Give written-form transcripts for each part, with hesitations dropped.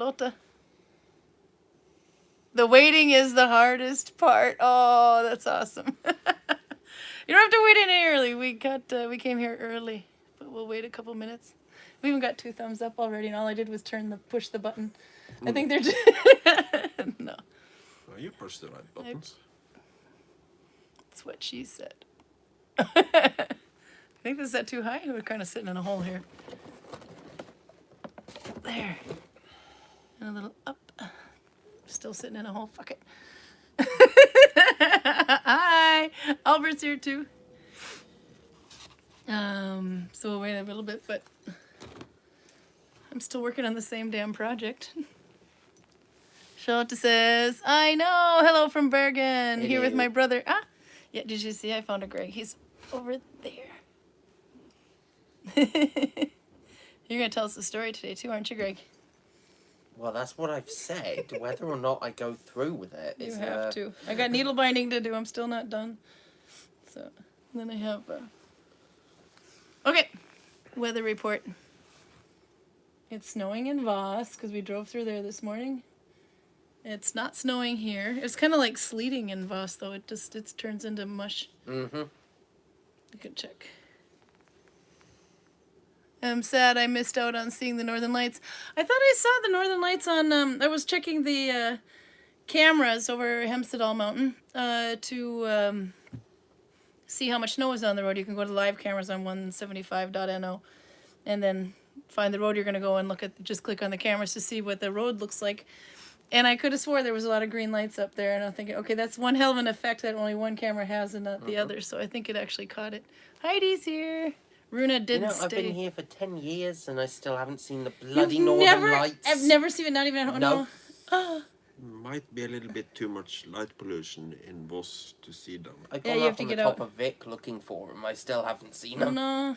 Lotta. The waiting is the hardest part. Oh, that's awesome. You don't have to wait any early. We came here early, but we'll wait a couple minutes. We even got 2 thumbs up already, and all I did was push the button. I think they're just no. Oh, you push the right buttons. That's what she said. I think this is set too high. We're kind of sitting in a hole here. There. And a little up. Still sitting in a hole. Fuck it. Hi. Albert's here too. So we'll wait a little bit, but I'm still working on the same damn project. Charlotte says, I know. Hello from Bergen. Here with my brother. Ah. Yeah, did you see? I found a Greg. He's over there. You're going to tell us a story today too, aren't you, Greg? Well, that's what I've said. Whether or not I go through with it is... You have to. I got needle binding to do. I'm still not done. So, then I have... Okay. Weather report. It's snowing in Voss, because we drove through there this morning. It's not snowing here. It's kind of like sleeting in Voss, though. It turns into mush. Mm-hmm. You can check. I'm sad I missed out on seeing the Northern Lights. I thought I saw the Northern Lights on, I was checking the cameras over Hemsedal Mountain to see how much snow is on the road. You can go to live cameras on 175.no and then find the road you're going to go and just click on the cameras to see what the road looks like. And I could have swore there was a lot of green lights up there, and I'm thinking, okay, that's one hell of an effect that only one camera has and not the other, so I think it actually caught it. Heidi's here. Runa didn't stay. I've been here for 10 years and I still haven't seen the bloody Northern Lights. I've never seen it, not even at home. No. Might be a little bit too much light pollution in Voss to see them. I've gone up on the top of Vic looking for them. I still haven't seen them. No.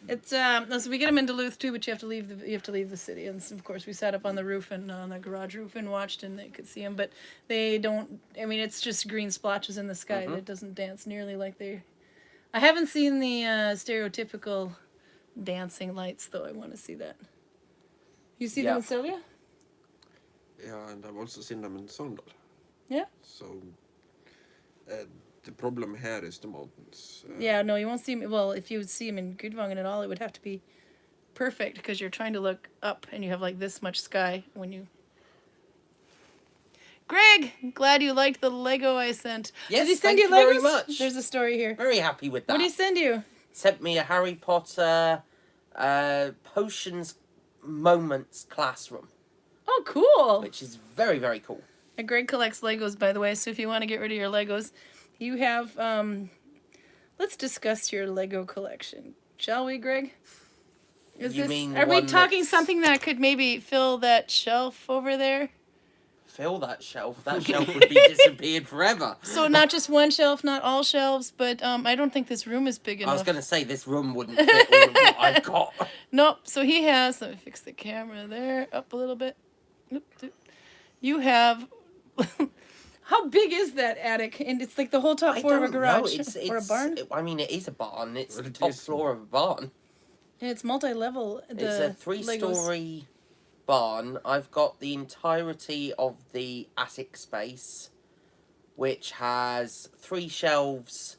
It's so we get them in Duluth too, but you have to leave the city. And of course, we sat up on the roof and on the garage roof and watched, and they could see them. But they don't. I mean, it's just green splotches in the sky. It doesn't dance nearly like they. I haven't seen the stereotypical dancing lights, though. I want to see that. You see them in Sylvia? Yeah, and I've also seen them in Sandal. Yeah. So the problem here is the mountains. Yeah, no, you won't see them. Well, if you would see them in Gudvangen at all, it would have to be perfect because you're trying to look up and you have like this much sky when you... Greg, glad you liked the Lego I sent. Yes, did he send thank you you very Legos? much. There's a story here. Very happy with that. What did he send you? Sent me a Harry Potter Potions Moments classroom. Oh, cool. Which is very, very cool. And Greg collects Legos, by the way, so if you want to get rid of your Legos, you have... let's discuss your Lego collection. Shall we, Greg? Are we talking something that could maybe fill that shelf over there? Fill that shelf? That shelf would be disappeared forever. So not just one shelf, not all shelves, but I don't think this room is big enough. I was going to say, this room wouldn't fit all of what I've got. Nope, so he has... Let me fix the camera there, up a little bit. You have... How big is that attic? And it's like the whole top floor of a garage or a barn? I mean, it is a barn. It's the top floor of a barn. And it's multi-level. It's a 3-story barn. I've got the entirety of the attic space, which has 3 shelves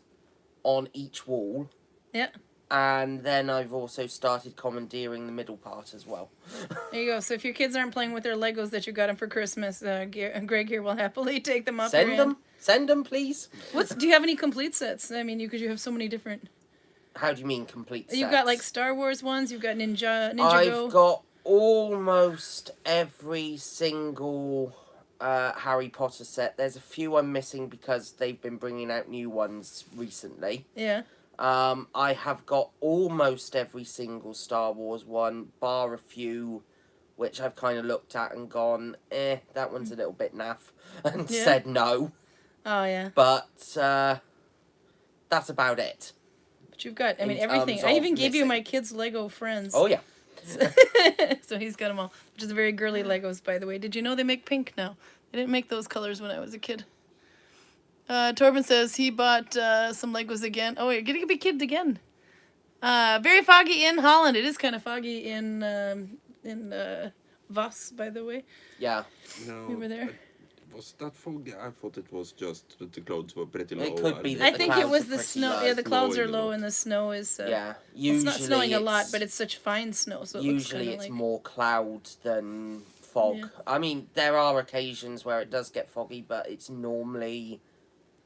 on each wall. Yeah. And then I've also started commandeering the middle part as well. There you go. So if your kids aren't playing with their Legos that you got them for Christmas, Greg here will happily take them off. Send them, please. Do you have any complete sets? I mean, because you have so many different... How do you mean complete sets? You've got like Star Wars ones. You've got Ninja Go. I've got almost every single Harry Potter set. There's a few I'm missing because they've been bringing out new ones recently. Yeah. I have got almost every single Star Wars one, bar a few, which I've kind of looked at and gone, that one's a little bit naff, and said no. Oh, yeah. But, that's about it. But you've got, I mean, everything. I even gave you my kids' Lego friends. Oh, yeah. So he's got them all, which is very girly Legos, by the way. Did you know they make pink now? They didn't make those colors when I was a kid. Torben says he bought some Legos again. Oh, you're going to be kidded again. Very foggy in Holland. It is kind of foggy in Voss, by the way. Yeah. No, We were there. Was that foggy? I thought it was just that the clouds were pretty low. It could be and that I the think it clouds was are the pretty snow. low. Yeah, the clouds are Snowing a low lot. and the snow is. Yeah. It's Usually not snowing a lot, it's- but it's such fine snow, so it usually looks it's like... more cloud than fog. Yeah. I mean, there are occasions where it does get foggy, but it's normally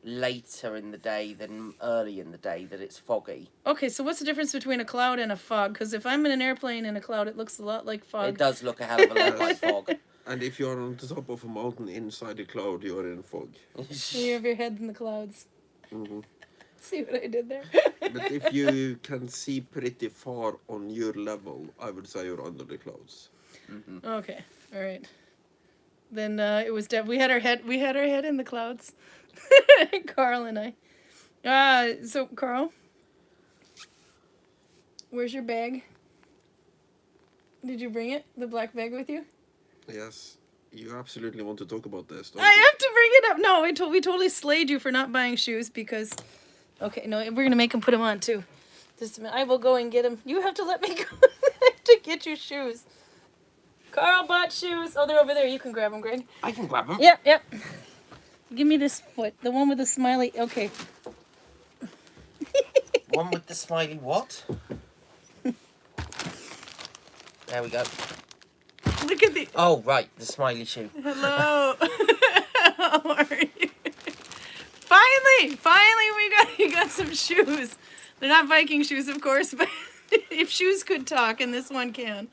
later in the day than early in the day that it's foggy. Okay, so what's the difference between a cloud and a fog? Because if I'm in an airplane in a cloud, it looks a lot like fog. It does look a hell of a lot like fog. And if you're on the top of a mountain inside a cloud, you're in fog. You have your head in the clouds. Mhm. See what I did there? But if you can see pretty far on your level, I would say you're under the clouds. Okay, all right. Then it was we had our head in the clouds. Carl and I. So Carl, where's your bag? Did you bring it? The black bag with you? Yes, you absolutely want to talk about this, don't I you? have to bring it up. No, we totally slayed you for not buying shoes because. Okay, no, we're gonna make him put them on too. Just a minute. I will go and get him. You have to let me go to get your shoes. Carl bought shoes. Oh, they're over there. You can grab them, Greg. I can grab them. Yep, yep. Give me this foot. The one with the smiley. Okay. One with the smiley what? There we go. Look at the. Oh, right, the smiley shoe. Hello. How are you? Finally, we got some shoes. They're not Viking shoes, of course, but if shoes could talk, and this one can.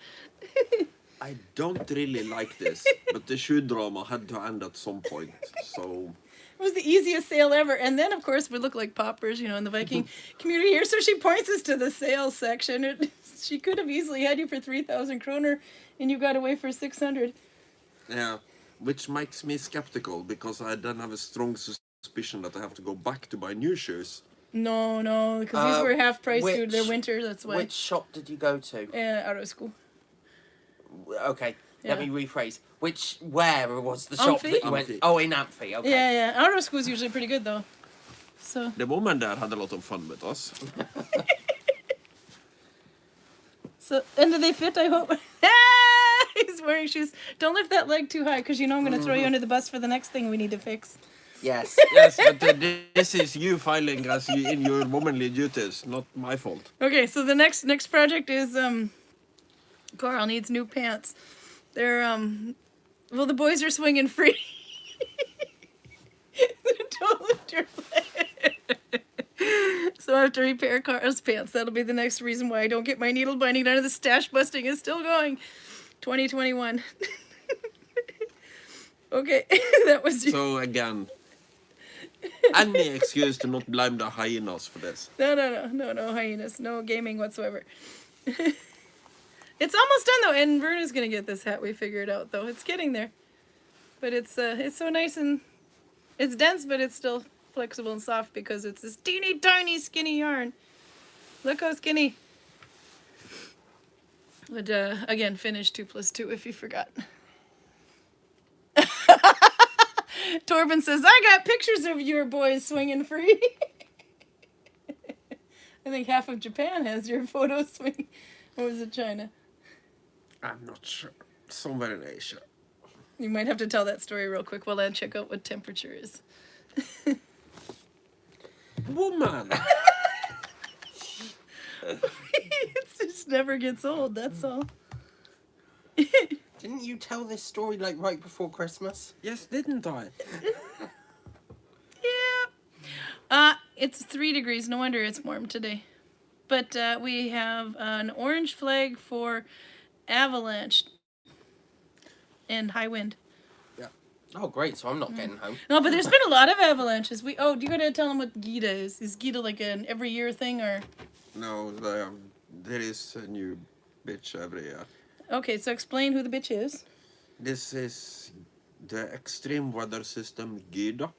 I don't really like this, but the shoe drama had to end at some point, so... It was the easiest sale ever. And then, of course, we look like paupers, you know, in the Viking community here. So she points us to the sales section. She could have easily had you for 3,000 kroner, and you got away for 600. Yeah, which makes me skeptical, because I then have a strong suspicion that I have to go back to buy new shoes. No, because these were half price due to their winter, that's why. Which shop did you go to? Out of school. Okay, Yeah. let me rephrase. Where was the shop Amphi? that you went? Amphi. Oh, in Amphi, okay. Yeah. Out of school is usually pretty good, though. So. The woman there had a lot of fun with us. And do they fit, I hope? He's wearing shoes. Don't lift that leg too high, because you know I'm going to throw you under the bus for the next thing we need to fix. Yes. Yes, but this is you filing as you in your womanly duties, not my fault. Okay, so the next project is Carl needs new pants. They're well, the boys are swinging free. Don't lift your leg. So I have to repair Carl's pants. That'll be the next reason why I don't get my needle binding done. The stash busting is still going. 2021. Okay, that was you. So again, any excuse to not blame the hyenas for this. No hyenas. No gaming whatsoever. It's almost done though, and Bruno's gonna get this hat. We figured out though. It's getting there, but it's so nice and it's dense, but it's still flexible and soft because it's this teeny tiny skinny yarn. Look how skinny. But again, finish 2 + 2 if you forgot. Torben says, I got pictures of your boys swinging free. I think half of Japan has your photos swinging. Or was it China? I'm not sure. Somewhere in Asia. You might have to tell that story real quick while I check out what temperature is. Woman! It just never gets old, that's all. Didn't you tell this story like right before Christmas? Yes, didn't I? Yeah. It's 3 degrees. No wonder it's warm today. But we have an orange flag for avalanche and high wind. Oh, great, so I'm not getting home. No, but there's been a lot of avalanches. Do you gotta tell them what Gita is? Is Gita like an every year thing or? No, there is a new bitch every year. Okay, so explain who the bitch is. This is the extreme weather system Gyda.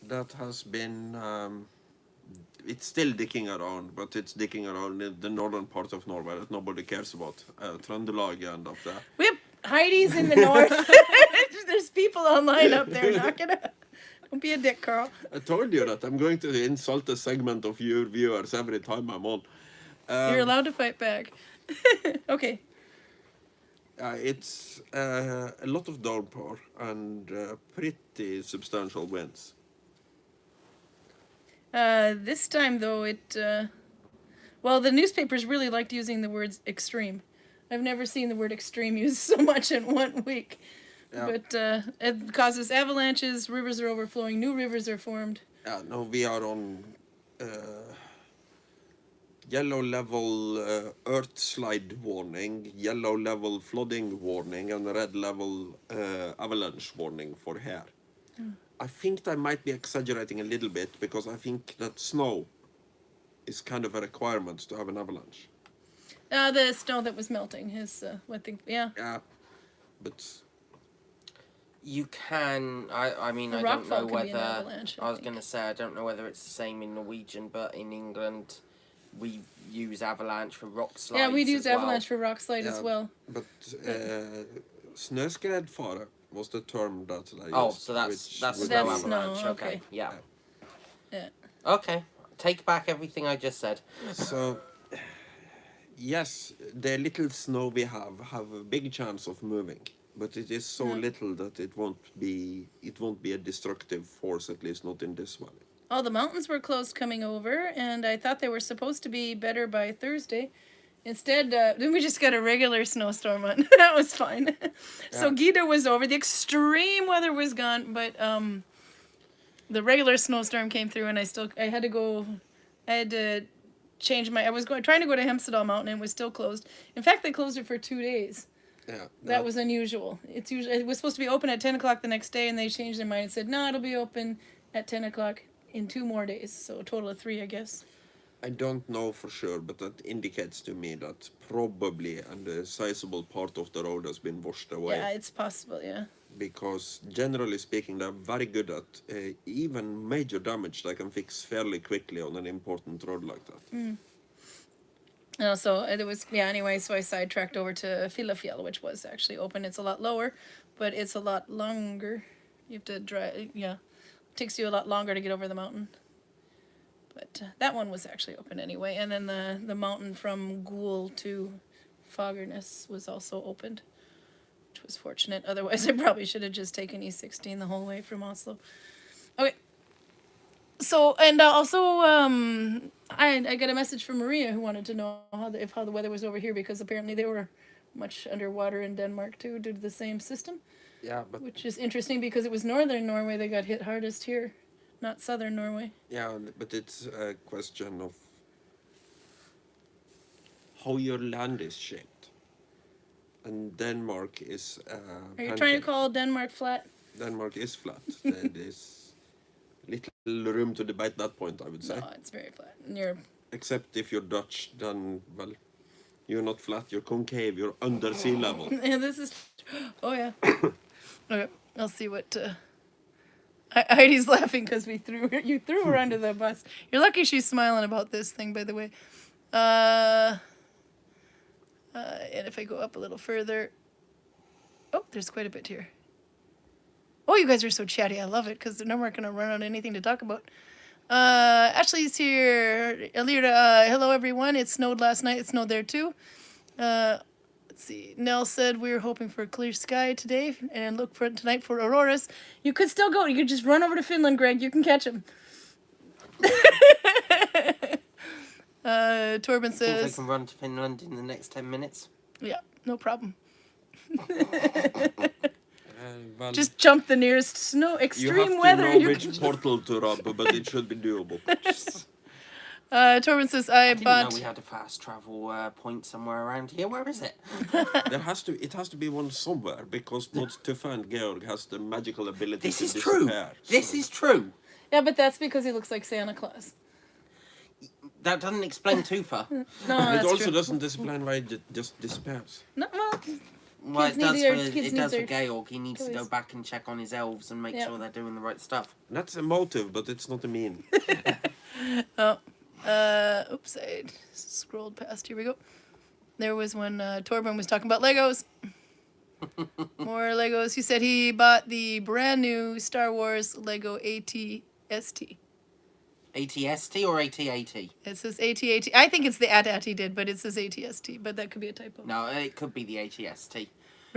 That has been, it's still dicking around, but it's dicking around in the northern part of Norway that nobody cares about. Trøndelag and up there. We have Heidi's in the north. There's people online up there knocking up. Don't be a dick, Carl. I told you that I'm going to insult a segment of your viewers every time I'm on. You're allowed to fight back. Okay. It's a lot of downpour and pretty substantial winds. This time, though, well, the newspapers really liked using the words extreme. I've never seen the word extreme used so much in 1 week. Yeah. But it causes avalanches, rivers are overflowing, new rivers are formed. No, we are on yellow level earth slide warning, yellow level flooding warning, and red level avalanche warning for here. I think I might be exaggerating a little bit because I think that snow is kind of a requirement to have an avalanche. The snow that was melting is what thing. Yeah. Yeah, but You can. I mean, The I rock don't know fall can be an whether. avalanche, I I was think. going to say, I don't know whether it's the same in Norwegian, but in England, we use avalanche for rock slides. Yeah, we'd use as well. avalanche for rock slide as well. But snöskredfare was the term that I used. Oh, so that's which that's would snow That's be- snow, avalanche. Okay. Yeah. Yeah. Okay. Take back everything I just said. So, yes, the little snow we have a big chance of moving, but it is so little that it won't be a destructive force, at least not in this valley. All the mountains were closed coming over, and I thought they were supposed to be better by Thursday. Instead, then we just got a regular snowstorm on. That was fine. So Gita was over. The extreme weather was gone, but the regular snowstorm came through, and I had to change I was trying to go to Hemsedal Mountain, and it was still closed. In fact, they closed it for 2 days. Yeah, That was unusual. It was supposed to be open at 10 o'clock the next day, and they changed their mind and said, no, it'll be open at 10 o'clock in 2 more days. So a total of 3, I guess. I don't know for sure, but that indicates to me that probably a sizable part of the road has been washed away. Yeah, it's possible, yeah. Because generally speaking, they're very good at even major damage they can fix fairly quickly on an important road like that. So it was, anyway, so I sidetracked over to Filafjell, which was actually open. It's a lot lower, but it's a lot longer. You have to drive, it takes you a lot longer to get over the mountain. But that one was actually open anyway. And then the mountain from Gul to Fagernes was also opened, which was fortunate. Otherwise, I probably should have just taken E16 the whole way from Oslo. Okay. So, and also, I got a message from Maria who wanted to know how the weather was over here, because apparently they were much underwater in Denmark too, due to the same system. Yeah, but Which is interesting because it was northern Norway that got hit hardest here, not southern Norway. yeah, but it's a question of how your land is shaped. And Denmark is Are you pancake. trying to call Denmark flat? Denmark is flat. There is little room to debate that point, I would say. No, it's very flat. And you're Except if you're Dutch, then, well, you're not flat, you're concave, you're under sea level. yeah, this is. Oh yeah. Okay, I'll see what. Heidi's laughing because you threw her under the bus. You're lucky she's smiling about this thing, by the way. And if I go up a little further, oh, there's quite a bit here. Oh, you guys are so chatty. I love it because now we're going to run out of anything to talk about. Ashley's here. Elira, hello everyone. It snowed last night. It snowed there too. Let's see. Nell said we were hoping for a clear sky today and look for tonight for auroras. You could still go. You could just run over to Finland, Greg. You can catch them. Torben Think I says, can run to Finland in the next 10 minutes? yeah, no problem. Well, Just jump the nearest snow. you Extreme have to weather. know You which can just... portal to rub, but it should be doable. Torben says, I didn't know bought... we had a fast travel point somewhere around here. Where is it? It has to be one somewhere, because both Tuffa and Georg has the magical ability This to is true. disappear. This is true. Yeah, but that's because he looks like Santa Claus. That doesn't explain Tufa. No, It that's also true. doesn't explain why it just disappears. No, well, Well, Kids it does need their- for kids need their Georg. He needs to go toys. back and check on his elves and make Yeah. sure they're doing the right stuff. That's a motive, but it's not a mean. oops, I scrolled past. Here we go. There was when Torben was talking about Legos. More Legos. He said he bought the brand new Star Wars Lego AT-ST. ATST or AT-AT? It says AT-AT. I think it's the AT-AT he did, but it says AT-ST, but that could be a typo. No, it could be the ATST.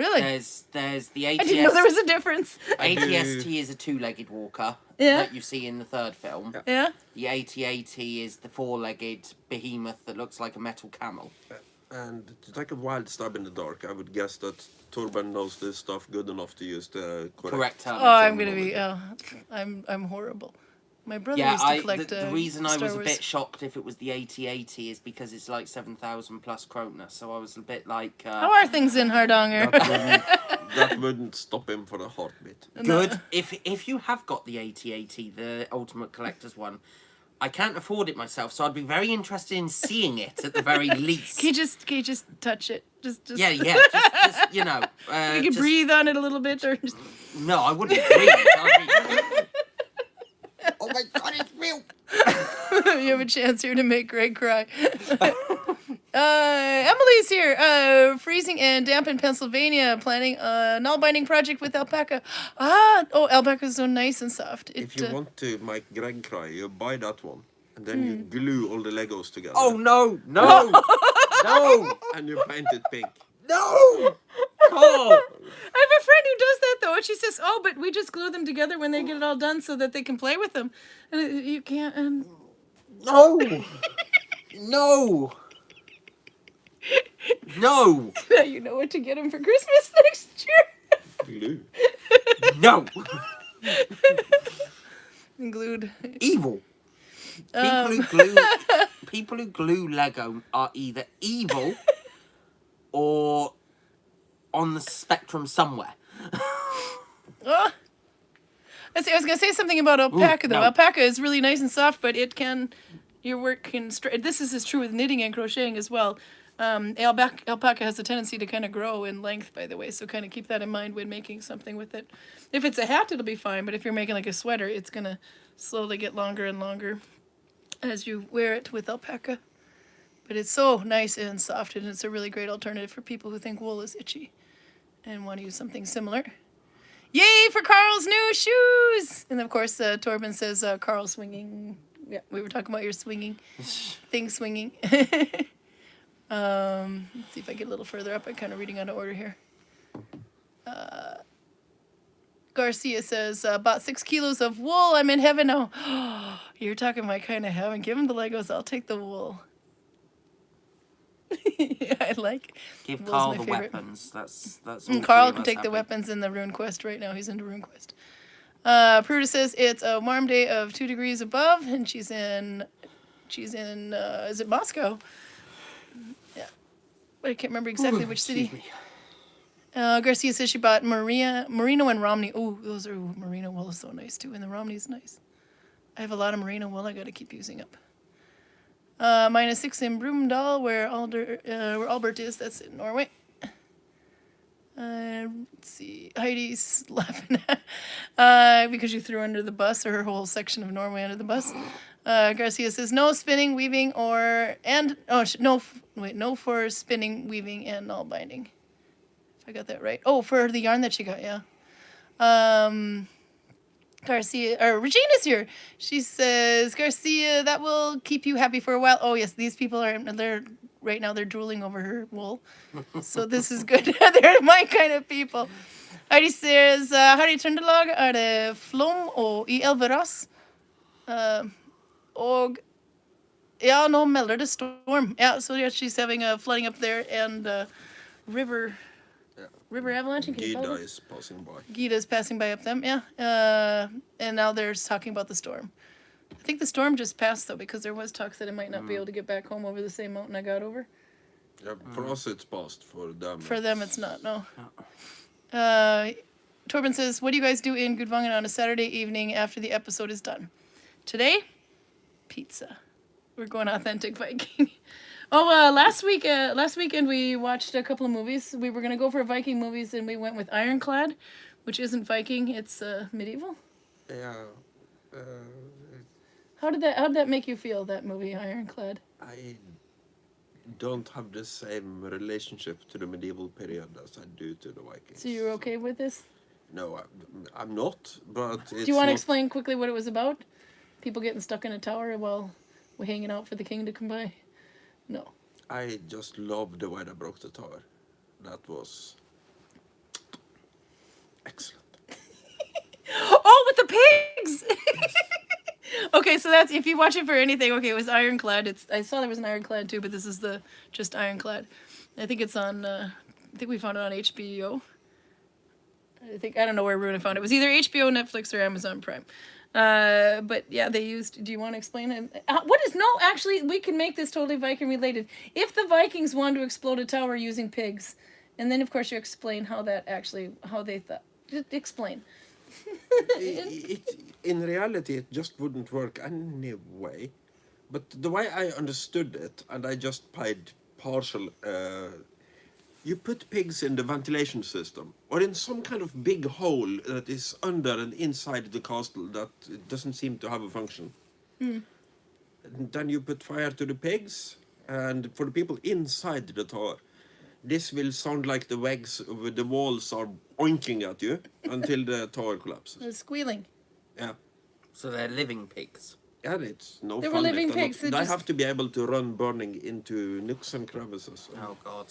Really? There's the I didn't know there was a difference. ATST is a two-legged walker that you see in the third film. Yeah. The AT-AT is the four-legged behemoth that looks like a metal camel. And to take a wild stab in the dark, I would guess that Torben knows this stuff good enough to use the correct term. Oh, I'm gonna be. I'm horrible. My brother used to collect. The reason I was Wars. a bit shocked if it was the AT-AT is because it's like 7,000 plus krona. So I was a bit like. How are things in Hardanger? That wouldn't stop him for a heartbeat. Good. If you have got the AT-AT, the Ultimate Collector's one, I can't afford it myself, so I'd be very interested in seeing it at the very least. Can you just touch it? Just yeah. Just you know. You can breathe on it a little bit, or just... No, I wouldn't breathe. Oh my God, it's real. You have a chance here to make Greg cry. Emily's here. Freezing and damp in Pennsylvania. Planning a Nalbinding project with alpaca. Alpaca's so nice and soft. If you want to make Greg cry, you buy that one. And then you glue all the Legos together. Oh, no. And you paint it pink. No! Carl! I have a friend who does that, though, and she says, but we just glue them together when they get it all done so that they can play with them. And you can't... No! No! No! Now you know what to get him for Christmas next year. Glue. No! Glued. Evil. People who glue Lego are either evil or on the spectrum somewhere. I was going to say something about alpaca, though. No. Alpaca is really nice and soft, but your work can... This is as true with knitting and crocheting as well. Alpaca has a tendency to kind of grow in length, by the way, so kind of keep that in mind when making something with it. If it's a hat, it'll be fine, but if you're making like a sweater, it's going to slowly get longer and longer as you wear it with alpaca. But it's so nice and soft, and it's a really great alternative for people who think wool is itchy and want to use something similar. Yay for Carl's new shoes! And of course, Torben says Carl swinging. Yeah, we were talking about your swinging. Thing swinging. Let's see if I get a little further up. I'm kind of reading out of order here. Garcia says, bought 6 kilos of wool. I'm in heaven now. You're talking my kind of heaven. Give him the Legos. I'll take the wool. Yeah, I like. Give Wool's Carl my the favorite. weapons. That's Carl can take the weapons in the RuneQuest right now. He's into RuneQuest. Pruda says it's a warm day of 2 degrees above, and she's in is it Moscow? Yeah. But I can't remember exactly which city. Garcia says she bought merino and Romney. Oh, merino wool is so nice too, and the Romney's nice. I have a lot of merino wool I got to keep using up. -6 in Brumunddal, where Albert is. That's in Norway. Let's see. Heidi's laughing because you threw under the bus, or her whole section of Norway under the bus. Garcia says no spinning, weaving, no for spinning, weaving, and Nalbinding. If I got that right. Oh, for the yarn that she got, yeah. Regina's here. She says, Garcia, that will keep you happy for a while. Oh yes, these people they're drooling over her wool. So this is good. They're my kind of people. Heidi says, Harry Trøndelag det flom I Elveras. Og ja, nå melder det storm. Yeah, so yeah, she's having a flooding up there and river avalanche. Gita is passing by. Gita is passing by up them, yeah. And now they're talking about the storm. I think the storm just passed, though, because there was talks that it might not be able to get back home over the same mountain I got over. Yeah, for us it's passed. For them it's not, no. Torben says, what do you guys do in Gudvangen on a Saturday evening after the episode is done? Today, pizza. We're going authentic Viking. Last weekend we watched a couple of movies. We were going to go for Viking movies, and we went with Ironclad, which isn't Viking, it's medieval. Yeah. How did that make you feel, that movie, Ironclad? I don't have the same relationship to the medieval period as I do to the Vikings. So you're okay with this? No, I'm not, but it's... Do you want to explain quickly what it was about? People getting stuck in a tower while we're hanging out for the king to come by? No. I just loved the way they broke the tower. That was with the pigs. Okay, so that's if you watch it for anything. Okay, it was Ironclad. I saw there was an Ironclad too, but this is the just Ironclad. I think it's on. I think we found it on HBO. I don't know where Runa found it. It was either HBO, Netflix, or Amazon Prime. But yeah, they used. Do you want to explain it? What is no? Actually, we can make this totally Viking related. If the Vikings wanted to explode a tower using pigs, and then of course you explain how they thought. Just explain. In reality, it just wouldn't work anyway. But the way I understood it, and I just paid partial, you put pigs in the ventilation system, or in some kind of big hole that is under and inside the castle that doesn't seem to have a function. And then you put fire to the pigs, and for the people inside the tower, this will sound like the walls are oinking at you until the tower collapses. The squealing. Yeah. So they're living pigs. Yeah, it's no They were fun. living if they're pigs, not- they They just- have to be able to run burning into nooks and crevices. Oh God.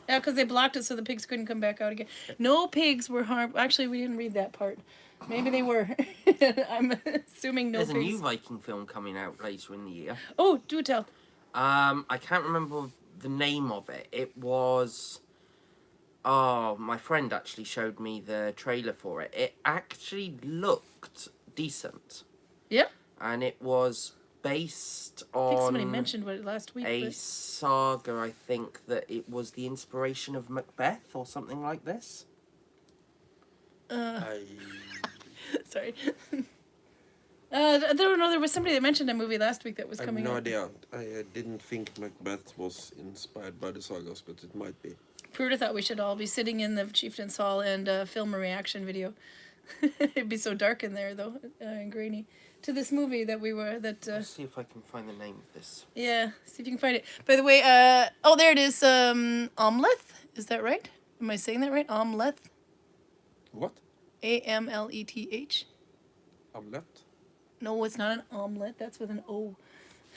Yeah, because they blocked it so the pigs couldn't come back out again. No pigs were harmed. Actually, we didn't read that part. Maybe they were. I'm assuming no There's a new pigs. Viking film coming out later in the year. Oh, do tell. I can't remember the name of it. It was... Oh, my friend actually showed me the trailer for it. It actually looked decent. Yeah. And it was based I think somebody on mentioned what last week. a but- saga, I think, that it was the inspiration of Macbeth or something like this. Sorry. I don't know. There was somebody that mentioned a movie last week that was I have coming no out. idea. I didn't think Macbeth was inspired by the sagas, but it might be. Pruda thought we should all be sitting in the Chieftain's Hall and film a reaction video. It'd be so dark in there, though, and grainy. To this movie that we were, Let's see if I can find the name of this. yeah, see if you can find it. By the way, oh, there it is, Omleth, is that right? Am I saying that right? Omleth? What? Amleth. Omelette? No, it's not an omelet, that's with an O.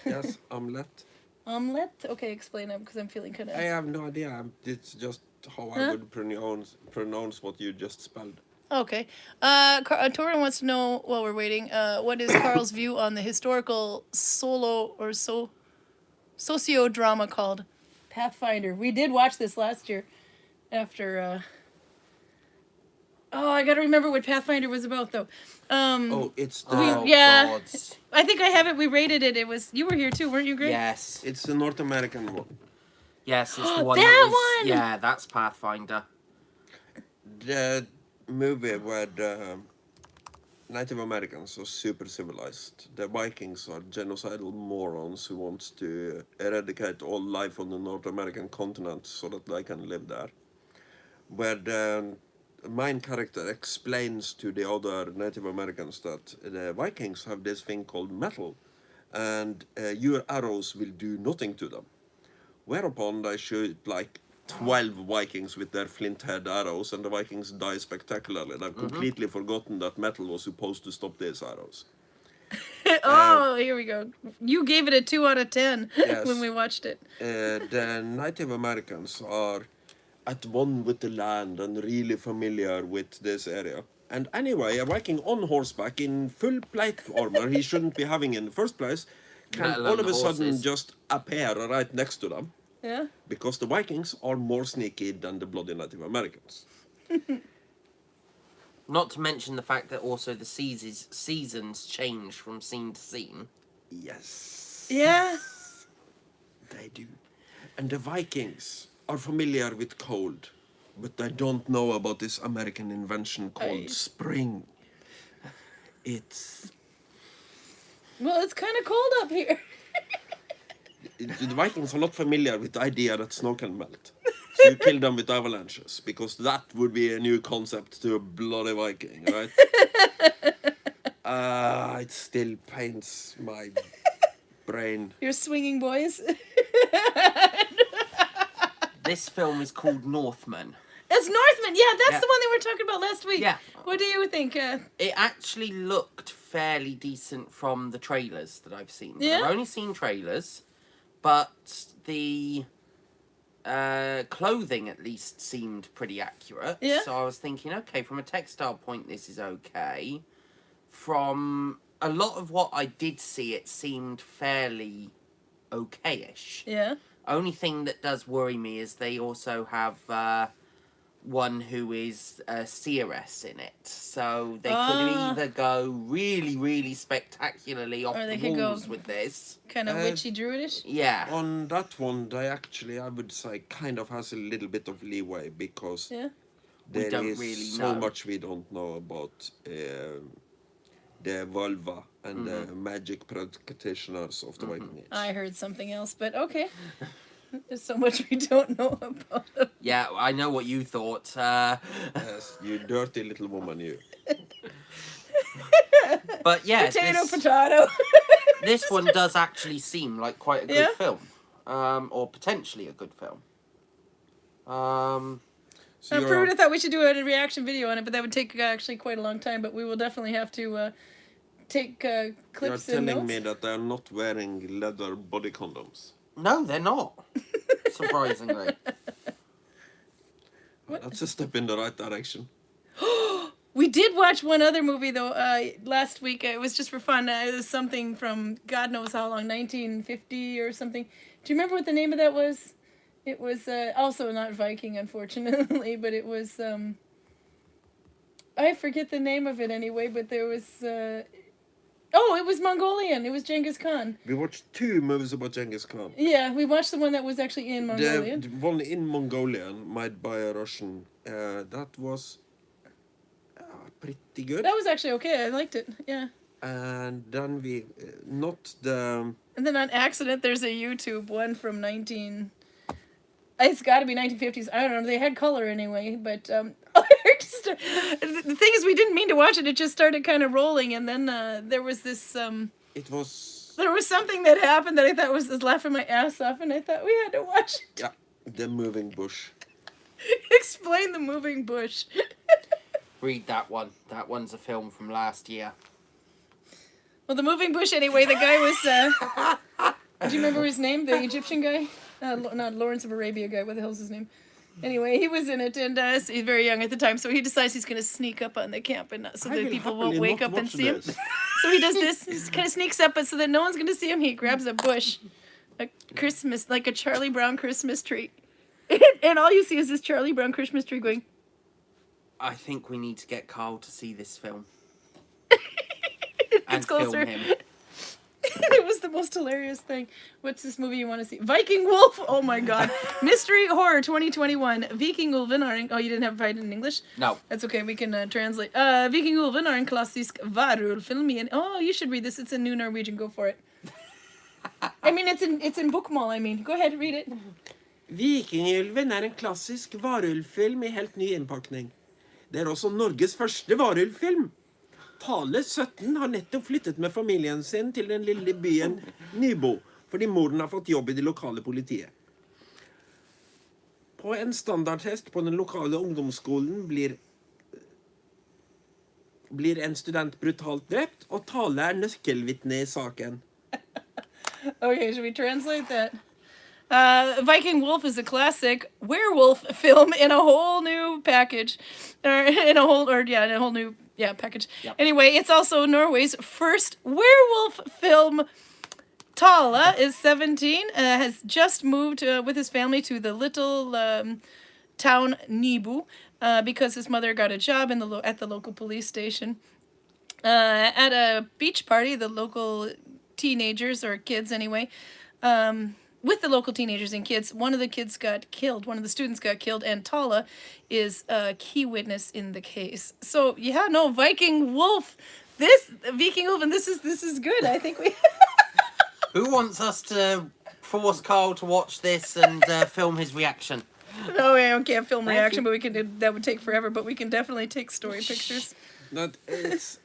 Yes, omelette. Omelette? Okay, explain it, because I'm feeling kind I of... have no idea. It's just how I Huh? would pronounce what you just spelled. Okay. Torin wants to know, while we're waiting, what is Karl's view on the historical socio-drama called Pathfinder? We did watch this last year after... Oh, I gotta remember what Pathfinder was about, though. It's the Oh, yeah. God. I think I have it. We rated it. It was... You were here, too, weren't you, Greg? Yes. it's the North American one. Yes, it's the one That was, one! Yeah, that's Pathfinder. The movie where the Native Americans are super civilized. The Vikings are genocidal morons who want to eradicate all life on the North American continent so that they can live there. Where the main character explains to the other Native Americans that the Vikings have this thing called metal, and your arrows will do nothing to them. Whereupon they shoot like 12 Vikings with their flint-head arrows, and the Vikings die spectacularly. They've completely forgotten that metal was supposed to stop these arrows. Oh, here we go. You gave it a 2 out of 10 Yes. when we watched it. The Native Americans are at one with the land and really familiar with this area. And anyway, a Viking on horseback in full plate armor he shouldn't be having in the first place can Let alone all of a the sudden horses. just appear right next to them. Yeah? Because the Vikings are more sneaky than the bloody Native Americans. Not to mention the fact that also the seasons change from scene to scene. Yes, Yeah? they do. And the Vikings are familiar with cold, but they don't know about this American invention called Aye. spring. It's... Well, it's kind of cold up here. The Vikings are not familiar with the idea that snow can melt. So you kill them with avalanches, because that would be a new concept to a bloody Viking, right? It still pains my brain. You're swinging boys. This film is called Northman. It's Northman. Yeah, that's Yeah. the one they were talking about last week. Yeah. What do you think? It actually looked fairly decent from the trailers that I've seen. Yeah? I've only seen trailers, but the clothing at least seemed pretty accurate. Yeah. So I was thinking, okay, from a textile point, this is okay. From a lot of what I did see, it seemed fairly okay-ish. Yeah. Only thing that does worry me is they also have one who is a seeress in it. So they could either go really, really spectacularly off Or they the could go- walls with this. Kind of witchy druidish. Yeah. On that one, they actually, I would say, kind of has a little bit of leeway because Yeah. there don't is really so know. much we don't know about the vulva and the magic practitioners of the Viking Age. I heard something else, but okay. There's so much we don't know about them. Yeah, I know what you thought. Yes, you dirty little woman, you. But yeah, Potato. this one does actually seem like quite a good Yeah? film. Or potentially a good film. So you're- Prude, I thought we should do a reaction video on it, but that would take actually quite a long time. But we will definitely have to take You're clips and telling notes. me that they're not wearing leather body condoms. No, they're not. Surprisingly. That's a step in the right direction. We did watch one other movie though last week. It was just for fun. It was something from God knows how long, 1950 or something. Do you remember what the name of that was? It was also not Viking, unfortunately, but it was. I forget the name of it anyway. But there was. It was Mongolian. It was Genghis Khan. We watched 2 movies about Genghis Khan. Yeah, we watched the one that was actually in Mongolian. The one in Mongolian, made by a Russian, that was pretty good. That was actually okay. I liked it. Yeah. And then we, not the... And then on accident, there's a YouTube one from It's got to be 1950s. I don't know. They had color anyway, but the thing is, we didn't mean to watch it. It just started kind of rolling, and then there was this. It was... There was something that happened that I thought was laughing my ass off, and I thought we had to watch it. Yeah, the moving bush. Explain the moving bush. Read that one. That one's a film from last year. Well, the moving bush anyway. The guy was. Do you remember his name? The Egyptian guy. Not Lawrence of Arabia guy. What the hell's his name? Anyway, he was in it, and he's very young at the time, so he decides he's going to sneak up on the camp, and so I that will people won't happily wake not up and watch see him. this. So he does this. He kind of sneaks up, but so that no one's going to see him, he grabs a bush, a Christmas, like a Charlie Brown Christmas tree, and all you see is this Charlie Brown Christmas tree going. I think we need to get Karl to see this film. It's And closer. film him. It was the most hilarious thing. What's this movie you want to see? Viking Wolf. Oh my God. Mystery Horror 2021. Viking Ulven are in... Oh, you didn't have it in English? No. That's okay. We can translate. Viking Ulven are en klassisk varulvfilm. Oh, you should read this. It's in New Norwegian. Go for it. I mean, it's in bokmål. I mean, go ahead, read it. Vikingulven en klassisk varulvfilm I helt ny innpakning. Det også Norges første varulvfilm. Tale 17 har nettopp flyttet med familien sin til den lille byen Nybo, fordi moren har fått jobb I det lokale politiet. På en standardtest på den lokale ungdomsskolen blir en student brutalt drept, og Tale nøkkelvitne I saken. Okay, should we translate that? Viking Wolf is a classic werewolf film in a whole new package. In a whole new package. Yep. Anyway, it's also Norway's first werewolf film. Tala is 17, has just moved with his family to the little town Nibu because his mother got a job at the local police station. At a beach party, the local teenagers, or kids anyway, with the local teenagers and kids, one of the kids got killed. One of the students got killed, and Tala is a key witness in the case. So yeah, no, Viking Wolf. This Viking Wolf, and this is good. I think we. Who wants us to force Karl to watch this and film his reaction? No, we can't film Thank reaction, you. but we can. That would take forever. But we can definitely take story pictures. That is...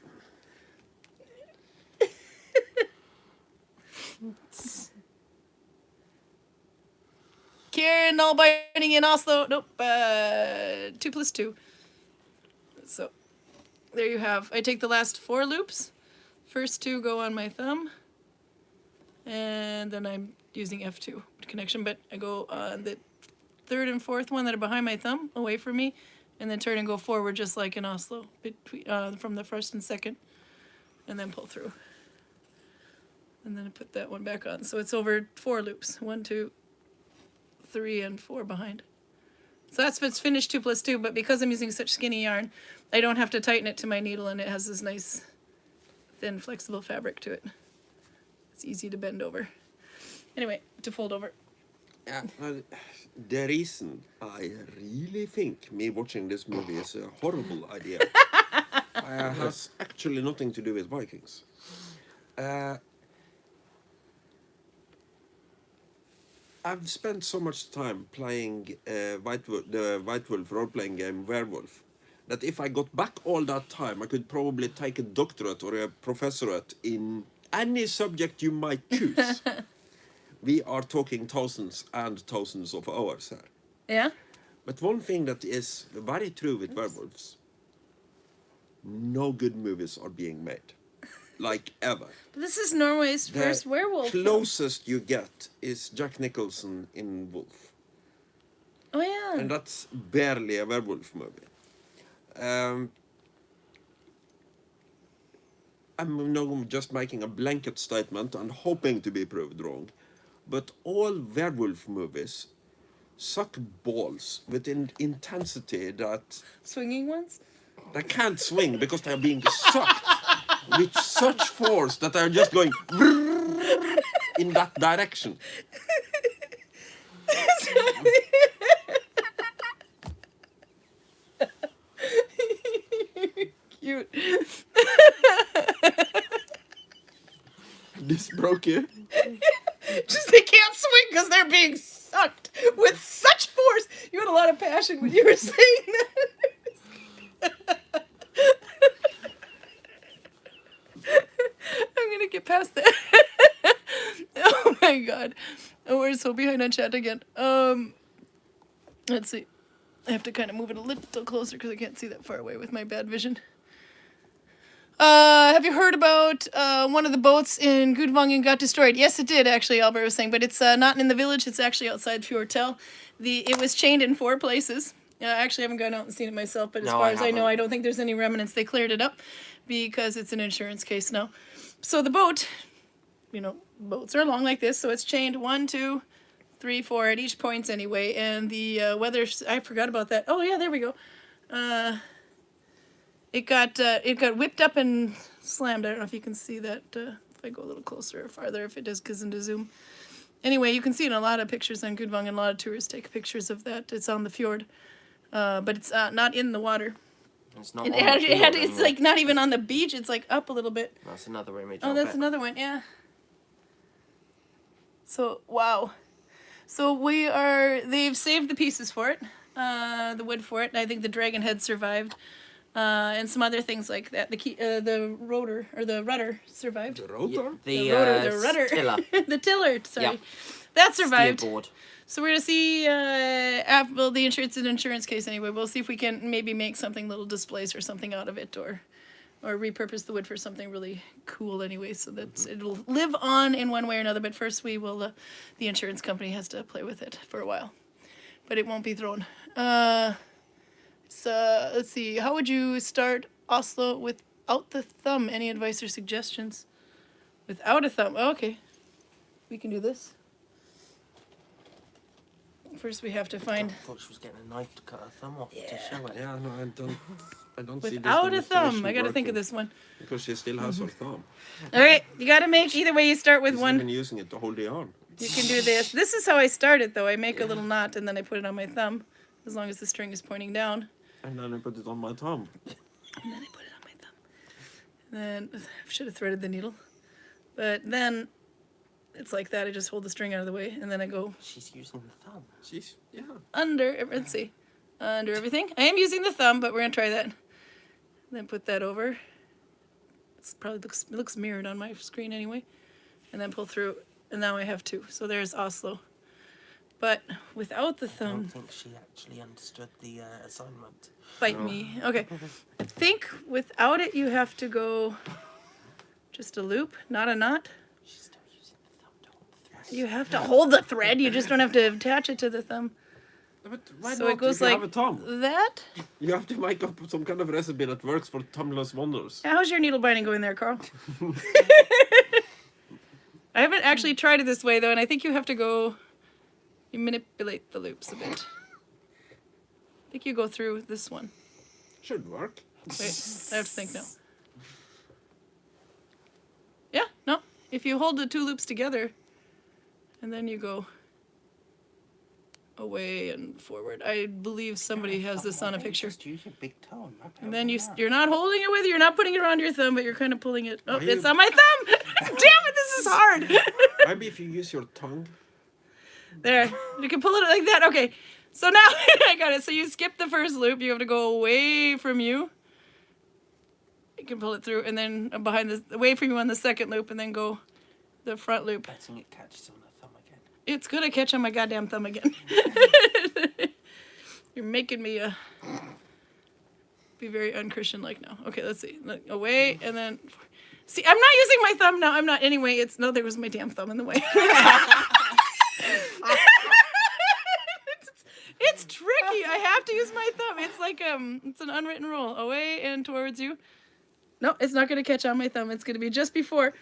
Karin Nalbinding in Oslo. Nope. 2 + 2. So, there you have. I take the last 4 loops. First 2 go on my thumb. And then I'm using F2 connection, but I go on the third and fourth one that are behind my thumb away from me, and then turn and go forward just like in Oslo, between from the first and second, and then pull through. And then I put that one back on. So it's over 4 loops. 1, 2, 3, and 4 behind. So that's what's finished 2 plus 2, but because I'm using such skinny yarn, I don't have to tighten it to my needle, and it has this nice, thin, flexible fabric to it. It's easy to bend over. Anyway, to fold over. Yeah, the reason I really think me watching this movie is a horrible idea has actually nothing to do with Vikings. I've spent so much time playing the White Wolf role-playing game Werewolf that if I got back all that time, I could probably take a doctorate or a professorate in any subject you might choose. We are talking thousands and thousands of hours here. Yeah? But one thing that is very true with werewolves, no good movies are being made. Like ever. But this is Norway's first werewolf film. Closest you get is Jack Nicholson in Wolf. Oh, yeah. And that's barely a werewolf movie. I'm now just making a blanket statement and hoping to be proved wrong. But all werewolf movies suck balls with an intensity that Swinging ones? they can't swing because they're being sucked with such force that they're just going in that direction. Cute. This broke you? Just they can't swing because they're being sucked with such force. You had a lot of passion when you were saying that. I'm gonna get past that. Oh my god. Oh, we're so behind on chat again. Let's see. I have to kind of move it a little closer because I can't see that far away with my bad vision. Have you heard about one of the boats in Gudvangen got destroyed? Yes, it did, actually, Albert was saying, but it's not in the village. It's actually outside Fjordtel. It was chained in 4 places. I actually haven't gone out and seen it myself, but as far as I know, I don't think there's any remnants. They cleared it up because it's an insurance case now. So the boat, you know, boats are long like this, so it's chained 1, 2, 3, 4 at each point anyway, and the weather, I forgot about that. Oh, yeah, there we go. It got whipped up and slammed. I don't know if you can see that. If I go a little closer or farther, if it does goes into zoom. Anyway, you can see in a lot of pictures on Gudvangen. A lot of tourists take pictures of that. It's on the fjord, but it's not in the water. It's not. It's like not even on the beach. It's like up a little bit. That's another image. Oh, that's another one. Yeah. So wow. So they've saved the pieces for it, the wood for it. I think the dragon head survived. And some other things like that. The rotor or the rudder survived. The rotor? The rudder, tiller. The tiller. Sorry, Yeah. that survived. Steerboard. So we're gonna see. Well, it's an insurance case anyway. We'll see if we can maybe make something little displays or something out of it, or repurpose the wood for something really cool anyway, so that it'll live on in one way or another. But first, we will. The insurance company has to play with it for a while, but it won't be thrown. So let's see. How would you start Oslo without the thumb? Any advice or suggestions? Without a thumb. Oh, okay. We can do this. First, we have to find. I thought she was getting a knife to cut her thumb off to show it. Yeah, no, I don't see this Without a thumb. demonstration I got to think working of this one. because she still has her thumb. All right. You got to make either way. You start with She's one. even using it to hold the arm. You can do this. This is how I start it, though. I make a little knot and then I put it on my thumb, as long as the string is pointing down. And then I put it on my thumb. And then I put it on my thumb. And then I should have threaded the needle. But then it's like that. I just hold the string out of the way and then I go She's using the thumb. She's, yeah. under, let's see, under everything. I am using the thumb, but we're going to try that. Then put that over. It probably looks mirrored on my screen anyway. And then pull through. And now I have 2. So there's Oslo. But without the I thumb... don't think she actually understood the assignment. Bite me. Okay. I think without it, you have to go just a loop, not a knot. She's still using the thumb to hold the thread. You have to hold the thread. You just don't have to attach it to the thumb. But why So not? it goes You can like have a thumb. that. You have to make up some kind of recipe that works for thumbless wonders. How's your needle binding going there, Carl? I haven't actually tried it this way though, and I think you have to go. You manipulate the loops a bit. I think you go through this one. Should work. Wait, I have to think now. Yeah, no. If you hold the two loops together, and then you go away and forward. I believe somebody has this on a picture. Just use your big toe. And then you're not holding it with you. You're not putting it around your thumb, but you're kind of pulling it. Oh, Are you- it's on my thumb! Damn it, this is hard. Maybe if you use your tongue. There, you can pull it like that. Okay, so now I got it. So you skip the first loop. You have to go away from you. You can pull it through, and then away from you on the second loop, and then go the front loop. Betting it catches on the thumb again. It's gonna catch on my goddamn thumb again. You're making me be very unchristian-like now. Okay, let's see. Away, and then... See, I'm not using my thumb now. I'm not... Anyway, there was my damn thumb in the way. It's tricky. I have to use my thumb. It's like, it's an unwritten rule. Away and towards you. No, it's not going to catch on my thumb. It's going to be just before.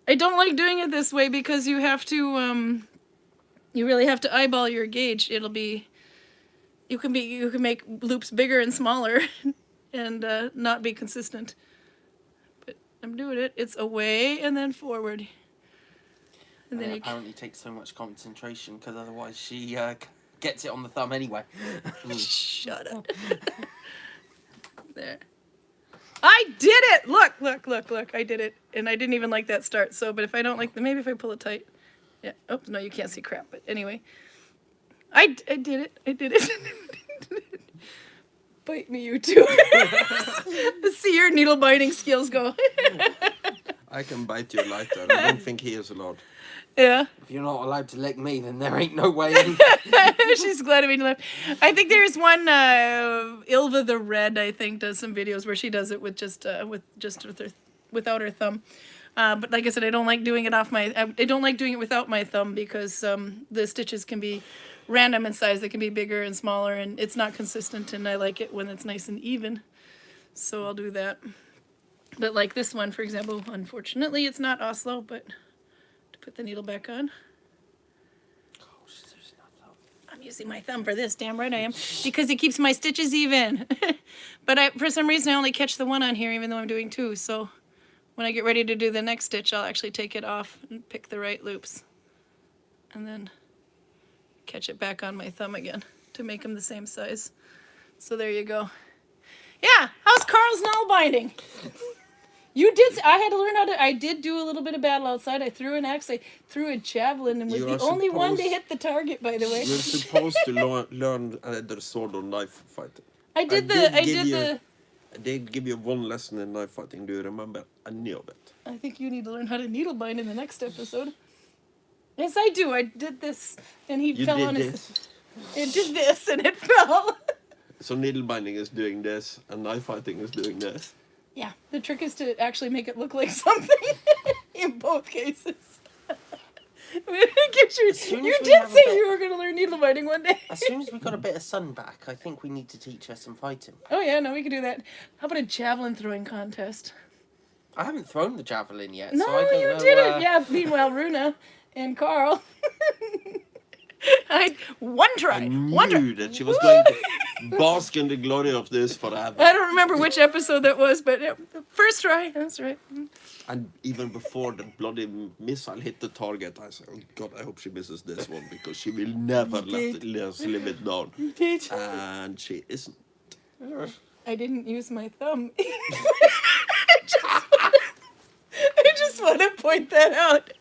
I don't like doing it this way because you have to, you really have to eyeball your gauge. It'll be... You can make loops bigger and smaller and not be consistent. But I'm doing it. It's away and then forward. And then it apparently takes so much concentration because otherwise she gets it on the thumb anyway. Shut up. There. I did it! Look. I did it. And I didn't even like that start. So, but if I don't like maybe if I pull it tight. Yeah. Oh, no, you can't see crap. But anyway. I did it. I did it. Bite me, you two. See your needle binding skills go. I can bite you later. I don't think he is allowed. Yeah. If you're not allowed to lick me, then there ain't no way in. She's glad to be left. I think there's one Ilva the Red, I think, does some videos where she does it with without her thumb. But like I said, I don't like doing it I don't like doing it without my thumb because the stitches can be random in size. They can be bigger and smaller, and it's not consistent, and I like it when it's nice and even. So I'll do that. But like this one, for example, unfortunately, it's not Oslo, but to put the needle back on. I'm using my thumb for this, damn right I am, because it keeps my stitches even. But for some reason, I only catch the one on here, even though I'm doing two, so when I get ready to do the next stitch, I'll actually take it off and pick the right loops. And then catch it back on my thumb again to make them the same size. So there you go. Yeah, how's Karl's Nalbinding? You did. I had to learn how to. I did do a little bit of battle outside. I threw an axe. I threw a javelin, and was the only one to hit the target. By the way, You're supposed to learn either sword or knife fighting. I did give you one lesson in knife fighting. Do you remember any of it? I think you need to learn how to needle bind in the next episode. Yes, I do. I did this, and he fell on his. It did this, and it fell. So needle binding is doing this, and knife fighting is doing this. Yeah, the trick is to actually make it look like something in both cases. You did say you were going to learn needle binding one day. As soon as we got a bit of sun back, I think we need to teach her some fighting. Oh yeah, no, we can do that. How about a javelin throwing contest? I haven't thrown the javelin yet, No, so I don't you know. didn't. Yeah, meanwhile, Runa and Karl. One try. I knew that she was going to bask in the glory of this forever. I don't remember which episode that was, but the first try. That's right. And even before the bloody missile hit the target, I said, oh God, I hope she misses this one, because she will never let us live it down. You did. And she isn't. I didn't use my thumb. I just want to point that out.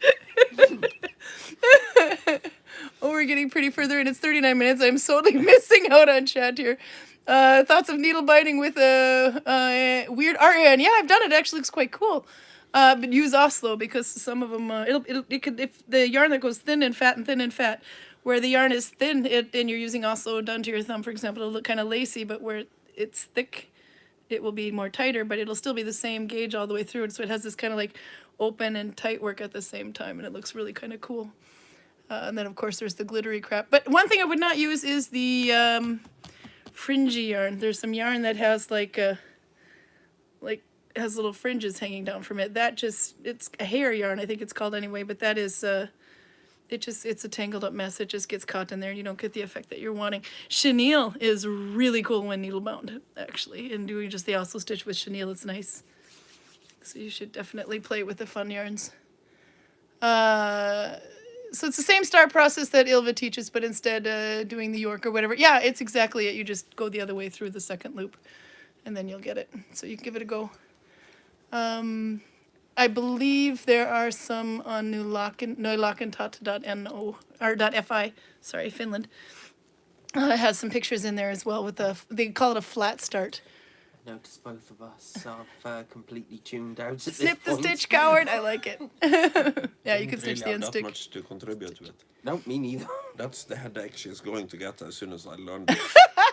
Oh, we're getting pretty further in. It's 39 minutes. I'm totally missing out on chat here. Thoughts of needle binding with a weird RN. Yeah, I've done it. It actually looks quite cool. But use Oslo, because some of them, it could, if the yarn that goes thin and fat, where the yarn is thin and you're using Oslo done to your thumb, for example, it'll look kind of lacy, but where it's thick, it will be more tighter, but it'll still be the same gauge all the way through. So it has this kind of like open and tight work at the same time, and it looks really kind of cool. And then, of course, there's the glittery crap. But one thing I would not use is the fringy yarn. There's some yarn that has has little fringes hanging down from it. That just, it's a hair yarn, I think it's called anyway, but that is, it's a tangled up mess. It just gets caught in there and you don't get the effect that you're wanting. Chenille is really cool when needle bound, actually. And doing just the also stitch with chenille, it's nice. So you should definitely play with the fun yarns. So it's the same start process that Ylva teaches, but instead doing the York or whatever. Yeah, it's exactly it. You just go the other way through the second loop, and then you'll get it. So you can give it a go. I believe there are some on Neulakentat.no or .fi. Sorry, Finland. It has some pictures in there as well with they call it a flat start. Notice both of us are completely tuned out. Snip the stitch, coward. I like it. Yeah, you can stitch the end Not stick. much to contribute to it. No, me neither. That's the headache she's going to get as soon as I learn this.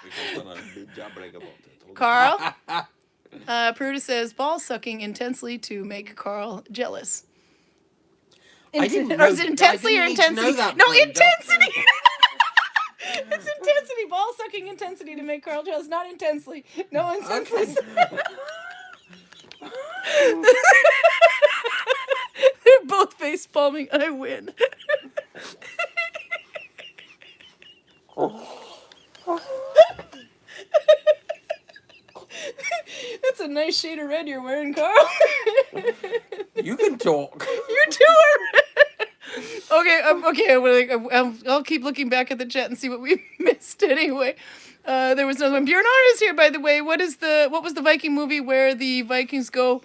Because then I'll be jabbering about it. Carl, Pruda says ball sucking intensely to make Carl jealous. I didn't Or is know- it intensely I or didn't need to know intensity? that, No, Brenda. intensity. It's intensity, ball sucking intensity to make Carl jealous, not intensely. No, intensely. They're both face palming. I win. That's a nice shade of red you're wearing, Carl. You can talk. You too are. Okay. I'll keep looking back at the chat and see what we missed anyway. There was another one. Bjornar is here, by the way. What was the Viking movie where the Vikings go?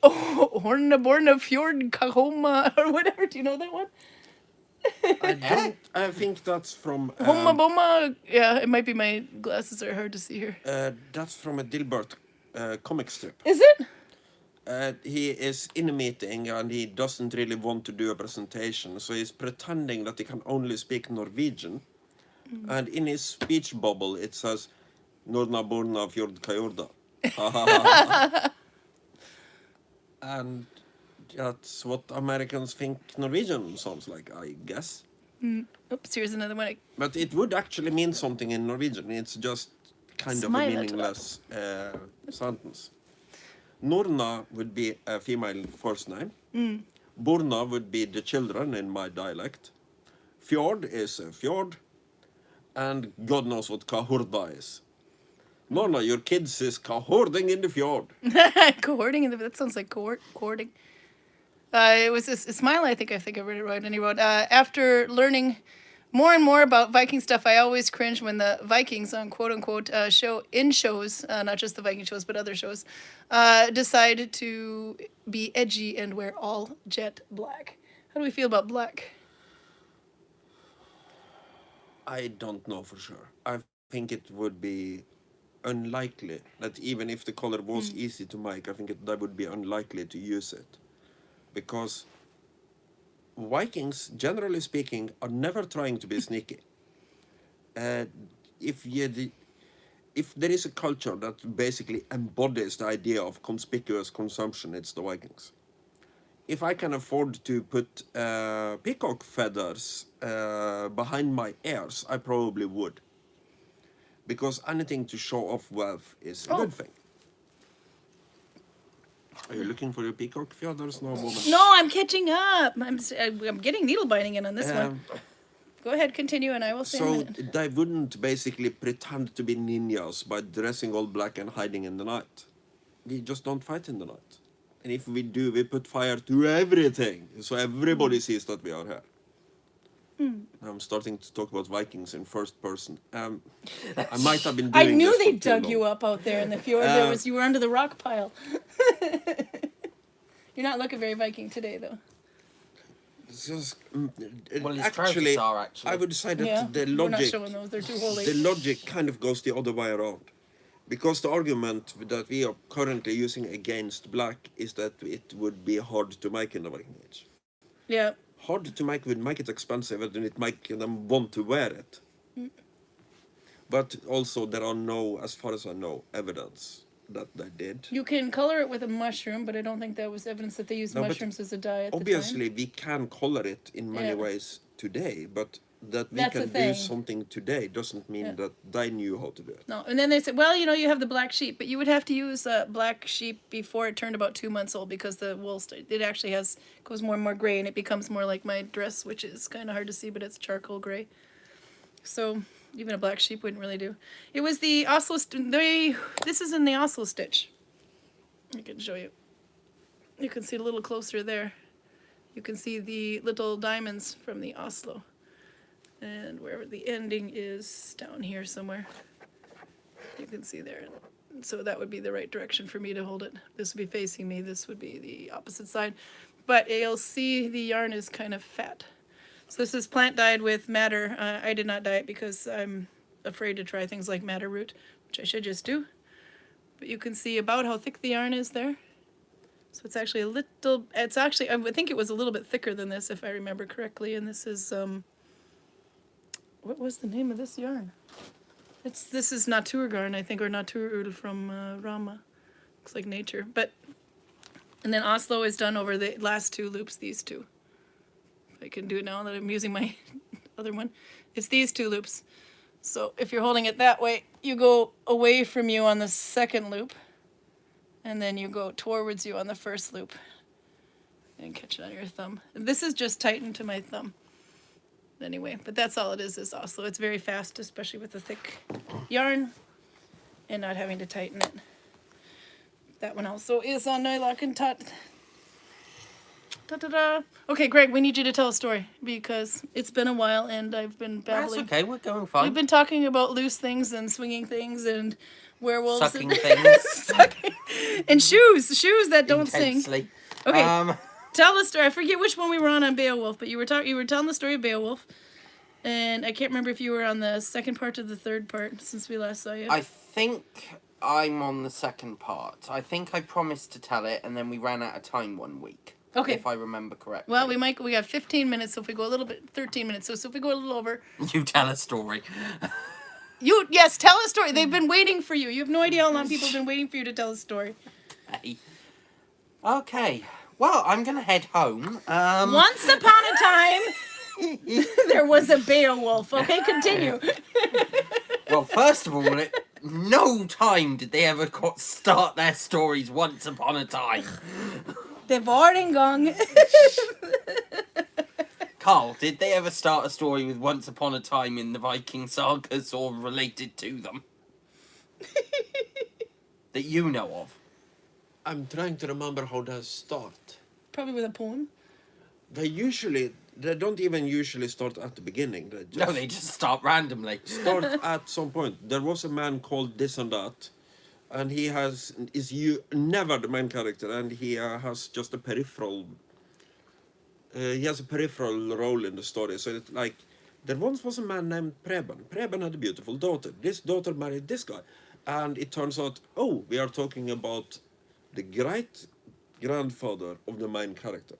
Hornaborna Fjord Kahoma or whatever. Do you know that one? I think that's from... Homa Boma. Yeah, it might be my glasses are hard to see here. that's from a Dilbert comic strip. Is it? He is in a meeting and he doesn't really want to do a presentation, so he's pretending that he can only speak Norwegian. And in his speech bubble it says Norna Borna Fjord Kajorda. And that's what Americans think Norwegian sounds like, I guess. Oops, here's another one. But it would actually mean something in Norwegian. It's just kind of a Smile at meaningless sentence. Norna would be a female first name. Borna would be the children in my dialect. Fjord is a fjord. And God knows what kahorda is. Norna, your kids is kahording in the fjord. Cohorting, that sounds like cohorting. It was a smile, I think I read it right. And he wrote, after learning more and more about Viking stuff, I always cringe when the Vikings on quote-unquote shows, not just the Viking shows, but other shows, decide to be edgy and wear all jet black. How do we feel about black? I don't know for sure. I think it would be unlikely that even if the color was easy to make, I think that would be unlikely to use it. Because Vikings, generally speaking, are never trying to be sneaky. If there is a culture that basically embodies the idea of conspicuous consumption, it's the Vikings. If I can afford to put peacock feathers behind my ears, I probably would. Because anything to show off wealth is a good thing. Are you looking for your peacock feathers now, woman? No, I'm catching up. I'm getting needle binding in on this one. Go ahead, continue, and I will say in a So minute. they wouldn't basically pretend to be ninjas by dressing all black and hiding in the night. We just don't fight in the night. And if we do, we put fire to everything, so everybody sees that we are here. I'm starting to talk about Vikings in first person. I might have been doing I knew this they for too dug long. you up out there in the fjord. You were under the rock pile. You're not looking very Viking today, though. It's just, Well, his actually, trousers are actually. I would say that Yeah, the we're not logic, showing those. They're too holy. the logic kind of goes the other way around. Because the argument that we are currently using against black is that it would be hard to make in the Viking Age. Yeah. Hard to make would make it expensive and it make them want to wear it. But also there are no, as far as I know, evidence that they did. You can color it with a mushroom, but I don't think that was evidence that they used No, but mushrooms as a dye at Obviously, the time. we can color it in many Yeah. ways today, but that we That's the can do thing. something today doesn't mean Yeah. that they knew how to do it. No, and then they said, well, you know, you have the black sheep, but you would have to use black sheep before it turned about 2 months old because the wool, it actually goes more and more gray and it becomes more like my dress, which is kind of hard to see, but it's charcoal gray. So even a black sheep wouldn't really do. It was the Oslo, this is in the Oslo stitch. I can show you. You can see it a little closer there. You can see the little diamonds from the Oslo. And wherever the ending is down here somewhere. You can see there. So that would be the right direction for me to hold it. This would be facing me. This would be the opposite side. But you'll see the yarn is kind of fat. So this is plant dyed with madder. I did not dye it because I'm afraid to try things like madder root, which I should just do. But you can see about how thick the yarn is there. So it's actually I think it was a little bit thicker than this if I remember correctly. And this is, what was the name of this yarn? This is Naturgarn, I think, or Naturull from Rama. Looks like nature. And then Oslo is done over the last 2 loops, these 2. If I can do it now that I'm using my other one. It's these 2 loops. So if you're holding it that way, you go away from you on the second loop. And then you go towards you on the first loop. And catch it on your thumb. This is just tightened to my thumb. Anyway, but that's all it is Oslo. It's very fast, especially with the thick yarn and not having to tighten it. That one also is on Nylock and Tot. Da-da-da. Okay, Greg, we need you to tell a story because it's been a while and I've been babbling. That's okay, we're going fine. We've been talking about loose things and swinging things and werewolves. Sucking and things. and shoes that don't Intensely. sing. Okay. Tell the story. I forget which one we were on Beowulf, but you were telling the story of Beowulf, and I can't remember if you were on the second part or the third part since we last saw you. I think I'm on the second part. I think I promised to tell it, and then we ran out of time one week. Okay. If I remember correctly. Well, we have 15 minutes, so if we go a little bit, 13 minutes, so if we go a little over. You tell a story. Yes, tell a story. They've been waiting for you. You have no idea how long people have been waiting for you to tell a story. Hey. Okay. Well, I'm going to head home. Once upon a time, there was a Beowulf. Okay, continue. Well, first of all, no time did they ever start their stories once upon a time. Det var en gång. Karl, did they ever start a story with once upon a time in the Viking sagas or related to them? That you know of? I'm trying to remember how they start. Probably with a poem. They don't even usually start at the beginning. They just start randomly. Start at some point. There was a man called this and that, and he is never the main character, and he has just a peripheral. He has a peripheral role in the story. So it's like, there once was a man named Preben. Preben had a beautiful daughter. This daughter married this guy, and it turns out, oh, we are talking about the great grandfather of the main character.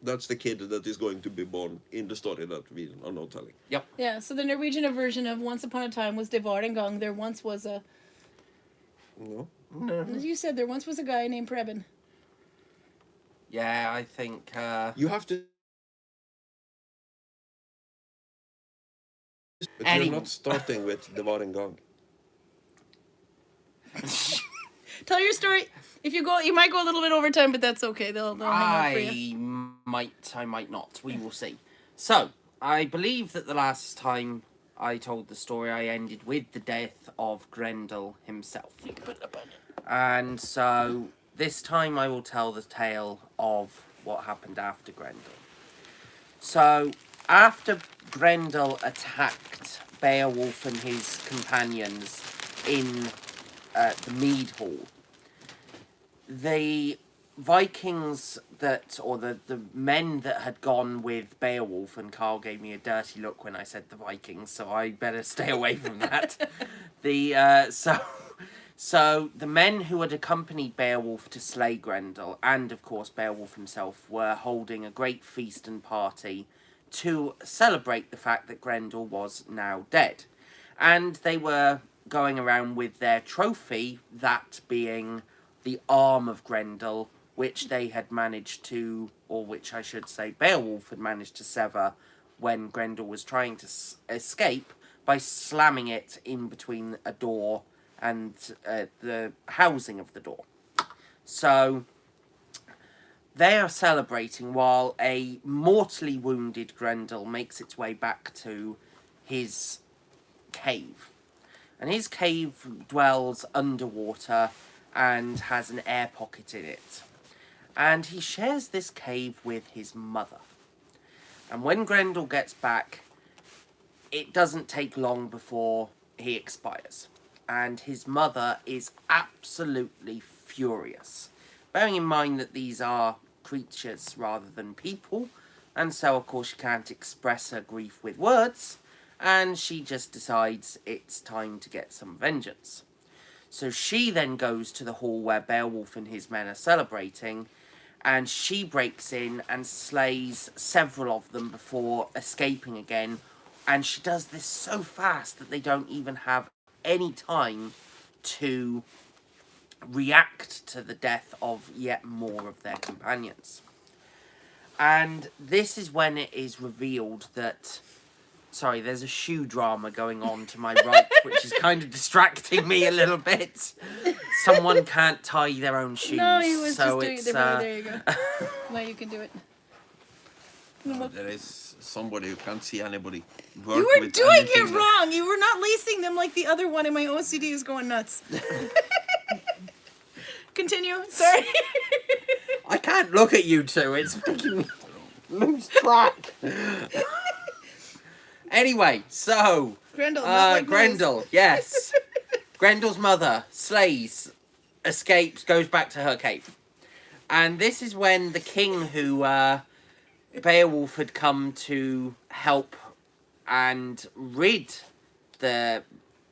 That's the kid that is going to be born in the story that we are now telling. Yep. Yeah, so the Norwegian version of Once Upon a Time was Det var en gång. There once was a... No? You said there once was a guy named Preben. Yeah, I think... You have to... But Anyway. you're not starting with Det var en gång. Tell your story. If you go, you might go a little bit over time, but that's okay. They'll hang on for you. I might not. We will see. So, I believe that the last time I told the story, I ended with the death of Grendel himself. And so, this time I will tell the tale of what happened after Grendel. So, after Grendel attacked Beowulf and his companions in the Mead Hall, the Vikings or the men that had gone with Beowulf, and Karl gave me a dirty look when I said the Vikings, so I better stay away from that. So the men who had accompanied Beowulf to slay Grendel, and of course Beowulf himself, were holding a great feast and party to celebrate the fact that Grendel was now dead. And they were going around with their trophy, that being the arm of Grendel, which they had managed to, or which I should say Beowulf had managed to sever when Grendel was trying to escape by slamming it in between a door and the housing of the door. So they are celebrating while a mortally wounded Grendel makes its way back to his cave. And his cave dwells underwater and has an air pocket in it. And he shares this cave with his mother. And when Grendel gets back, it doesn't take long before he expires. And his mother is absolutely furious. Bearing in mind that these are creatures rather than people, and so of course she can't express her grief with words, and she just decides it's time to get some vengeance. So she then goes to the hall where Beowulf and his men are celebrating, and she breaks in and slays several of them before escaping again, and she does this so fast that they don't even have any time to react to the death of yet more of their companions. And this is when it is revealed that... Sorry, there's a shoe drama going on to my right, which is kind of distracting me a little bit. Someone can't tie their own shoes. No, he was so just doing it differently. There you go. Now you can do it. There is somebody who can't see anybody You were doing it wrong. You were not lacing them like the other one, and my OCD is going nuts. Continue. Sorry. I can't look at you two. It's making me lose track. Anyway, so Grendel, Grendel, yes. Grendel's mother slays, escapes, goes back to her cave. And this is when the king who Beowulf had come to help and rid the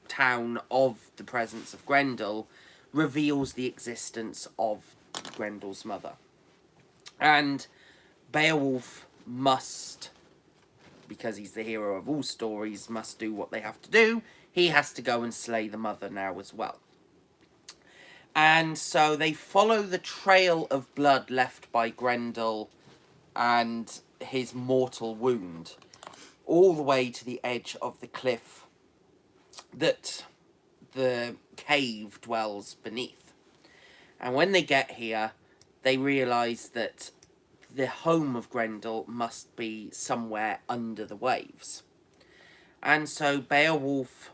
town of the presence of Grendel reveals the existence of Grendel's mother. And Beowulf must, because he's the hero of all stories, must do what they have to do. He has to go and slay the mother now as well. And so they follow the trail of blood left by Grendel and his mortal wound all the way to the edge of the cliff that the cave dwells beneath. And when they get here, they realise that the home of Grendel must be somewhere under the waves. And so Beowulf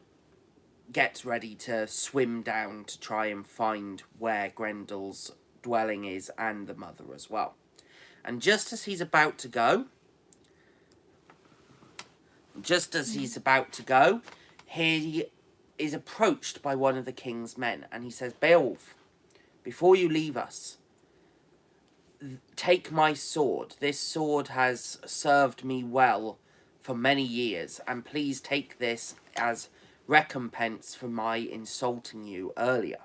gets ready to swim down to try and find where Grendel's dwelling is, and the mother as well. And just as he's about to go, he is approached by one of the king's men, and he says, "Beowulf, before you leave us, take my sword. This sword has served me well for many years, and please take this as recompense for my insulting you earlier."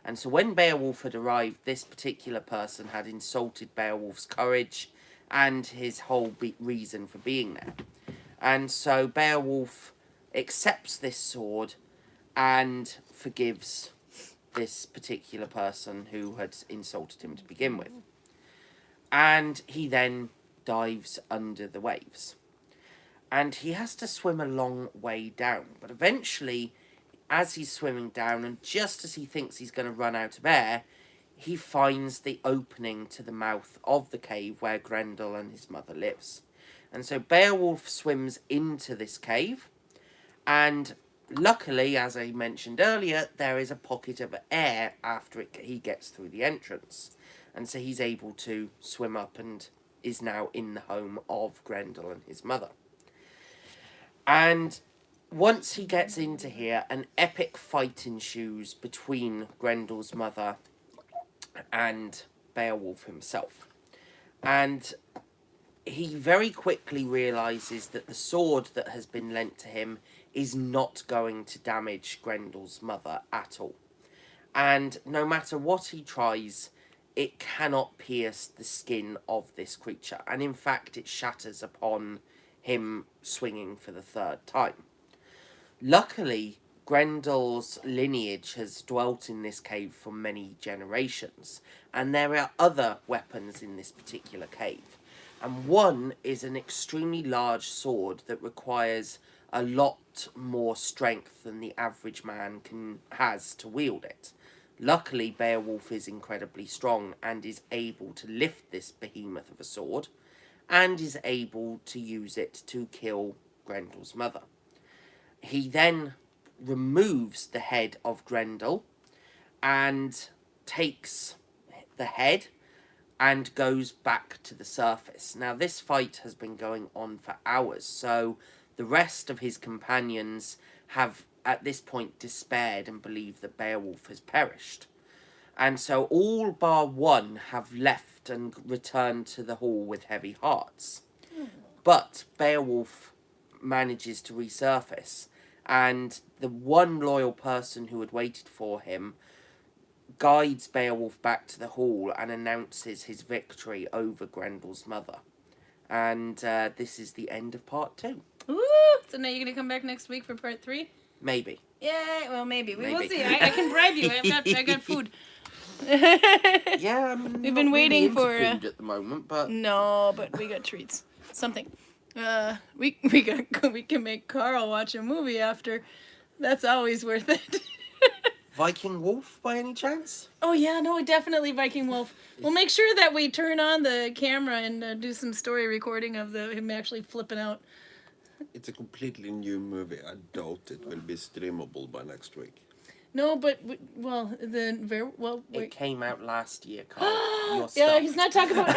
And so when Beowulf had arrived, this particular person had insulted Beowulf's courage and his whole reason for being there. And so Beowulf accepts this sword and forgives this particular person who had insulted him to begin with. And he then dives under the waves. And he has to swim a long way down. But eventually, as he's swimming down, and just as he thinks he's going to run out of air, he finds the opening to the mouth of the cave where Grendel and his mother lives. And so Beowulf swims into this cave, and luckily, as I mentioned earlier, there is a pocket of air after he gets through the entrance. And so he's able to swim up and is now in the home of Grendel and his mother. And once he gets into here, an epic fight ensues between Grendel's mother and Beowulf himself. And he very quickly realises that the sword that has been lent to him is not going to damage Grendel's mother at all. And no matter what he tries, it cannot pierce the skin of this creature. And in fact, it shatters upon him swinging for the third time. Luckily, Grendel's lineage has dwelt in this cave for many generations, and there are other weapons in this particular cave. And one is an extremely large sword that requires a lot more strength than the average man has to wield it. Luckily, Beowulf is incredibly strong and is able to lift this behemoth of a sword, and is able to use it to kill Grendel's mother. He then removes the head of Grendel and takes the head and goes back to the surface. Now, this fight has been going on for hours, so the rest of his companions have at this point despaired and believe that Beowulf has perished. And so all bar one have left and returned to the hall with heavy hearts. But Beowulf manages to resurface, and the one loyal person who had waited for him guides Beowulf back to the hall and announces his victory over Grendel's mother. And this is the end of part 2. Ooh, so now you're going to come back next week for part 3? Maybe. Yeah, well, maybe. We will Maybe. see. I can bribe you. I got food. Yeah, I'm We've not been really waiting into for, food at the moment, but No, but we got treats. Something. We can make Carl watch a movie after. That's always worth it. Viking Wolf by any chance? Oh yeah, no, definitely Viking Wolf. We'll make sure that we turn on the camera and do some story recording of him actually flipping out. It's a completely new movie. I doubt it will be streamable by next week. No, but wait. It came out last year, Carl. You're Yeah, stuffed. he's not talking about.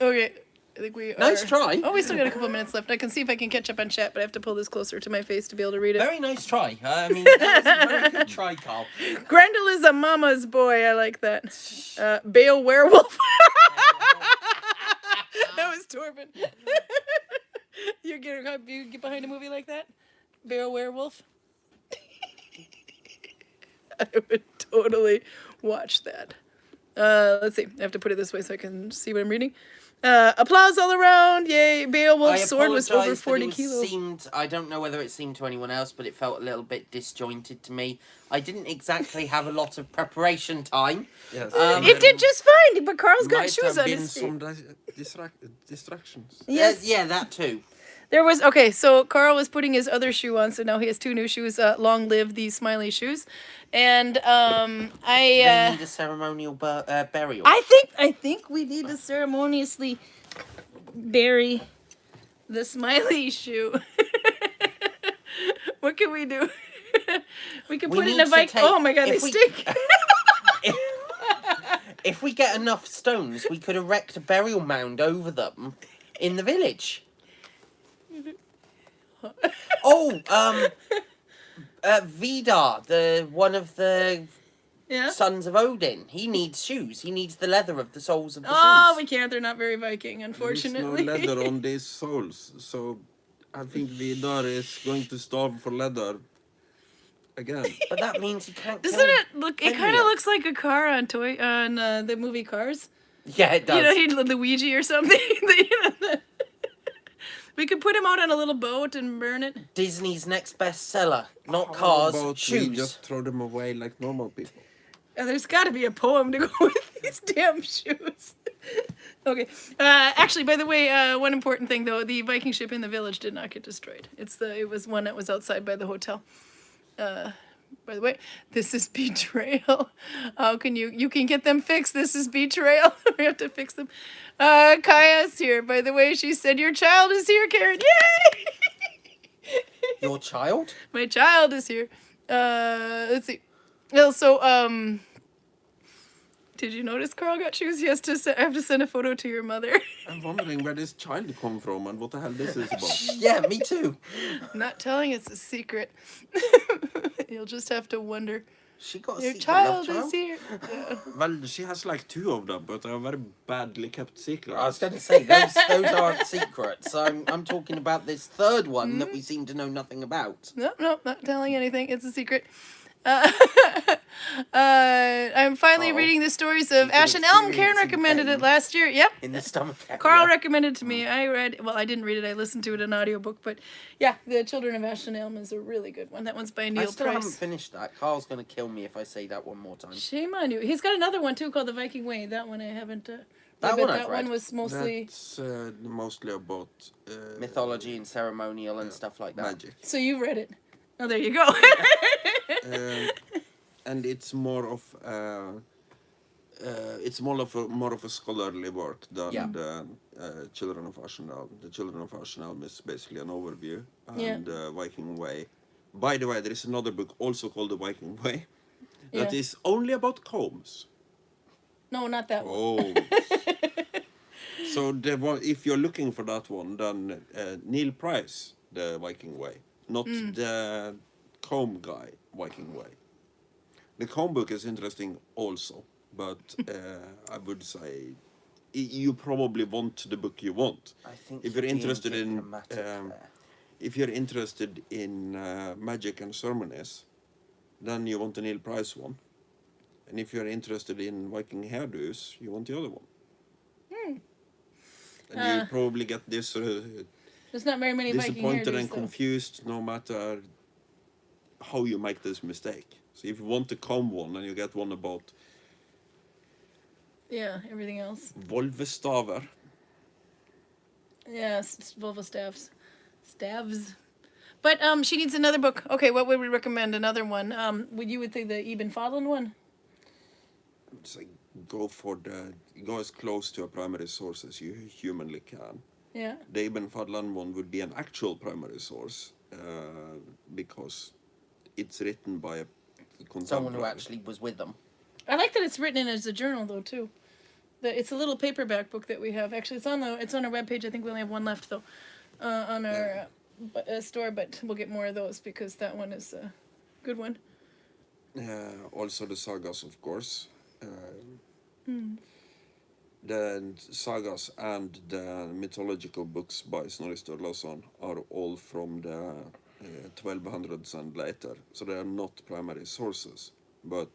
Okay, I think we are. Nice try. Oh, we still got a couple minutes left. I can see if I can catch up on chat, but I have to pull this closer to my face to be able to read it. Very nice try. I mean, that was a very good try, Carl. Grendel is a mama's boy. I like that. Bale werewolf. That was Torben. You get behind a movie like that? Bale werewolf. I would totally watch that. Let's see. I have to put it this way so I can see what I'm reading. Applause all around. Yay. Beowulf's sword was over 40 kilos. I don't know whether it seemed to anyone else, but it felt a little bit disjointed to me. I didn't exactly have a lot of preparation time. Yes. It did just fine, but Carl's got Might shoes have on been his feet. some distractions. Yes. Yeah, that too. There was, okay, so Carl was putting his other shoe on, so now he has 2 new shoes. Long live these smiley shoes. And They need a ceremonial burial. I think we need to ceremoniously bury the smiley shoe. What can we do? We can put it in a Viking. Oh my god, they stink. If we get enough stones, we could erect a burial mound over them in the village. Vidar, one of the Yeah. sons of Odin, he needs shoes. He needs the leather of the soles of the Oh, shoes. we can't. They're not very Viking, unfortunately. There's no leather on these soles, so I think Vidar is going to starve for leather again. But that means he can't. Doesn't kill it look? It kind Henry. of looks like a car on the movie Cars. Yeah, it does. You know, he'd Luigi or something. We could put him out on a little boat and burn it. Disney's next bestseller, not How cars, about shoes. we just throw them away like normal people? There's got to be a poem to go with these damn shoes. Okay. Actually, by the way, one important thing though: the Viking ship in the village did not get destroyed. It was one that was outside by the hotel. By the way, this is betrayal. How can you can get them fixed? This is betrayal. We have to fix them. Kaya's here. By the way, she said your child is here, Karin. Yay! Your child? My child is here. Let's see. Well, so did you notice Carl got shoes? He has to I have to send a photo to your mother. I'm wondering where this child come from and what the hell this is about. Yeah, me too. I'm not telling, it's a secret. You'll just have to wonder. She got a Your secret child love is here. Yeah. Well, she has like 2 of them, but they're very badly kept secrets. I was going to say, those aren't secrets. I'm talking about this third one that we seem to know nothing about. No, not telling anything. It's a secret. I'm finally Uh-oh. reading the stories of You can Ash and Elm. Karen experience some recommended it pain. last year. Yep. In the stomach area. Carl recommended it to me. I didn't read it. I listened to it in an audiobook. But yeah, The Children of Ash and Elm is a really good one. That one's by I Neil still haven't Price. finished that. Carl's going to kill me if I say that one more time. Shame on you. He's got another one too called The Viking Way. That one I haven't. That one I've read. one was mostly. That's mostly about Mythology and ceremonial and stuff like that. magic. So you've read it. Oh, there you go. And it's more of more of a scholarly work than Yeah. the Children of Ash and Elm. The Children of Ash and Elm is basically an overview, Yeah. and Viking Way. By the way, there is another book also called The Viking Way that Yeah. is only about combs. No, not that one. Oh. So the one, if you're looking for that one, then Neil Price, The Viking Way, not the comb guy, Viking Way. The comb book is interesting also, but I would say you probably want the book you want. I think If you're being interested in diplomatic there. if you're interested in magic and ceremonies, then you want the Neil Price one. And if you're interested in Viking hairdos, you want the other one. And you probably get this There's not very many Viking disappointed hairdos, and though. confused no matter how you make this mistake. So if you want the comb one and you get one about Yeah, everything else. Volvestaver, Yeah, Volvo staves. Staves. But she needs another book. Okay, what would we recommend? Another one. You would think the Ibn Fadlan one? it's like go as close to a primary source as you humanly can. Yeah. The Ibn Fadlan one would be an actual primary source because it's written by a contemporary. Someone who actually was with them. I like that it's written in as a journal though too. It's a little paperback book that we have. Actually, it's on our webpage. I think we only have one left though, on our store. But we'll get more of those because that one is a good one. Also the sagas, of course. The sagas and the mythological books by Snorri Sturluson are all from the 1200s and later, so they are not primary sources. But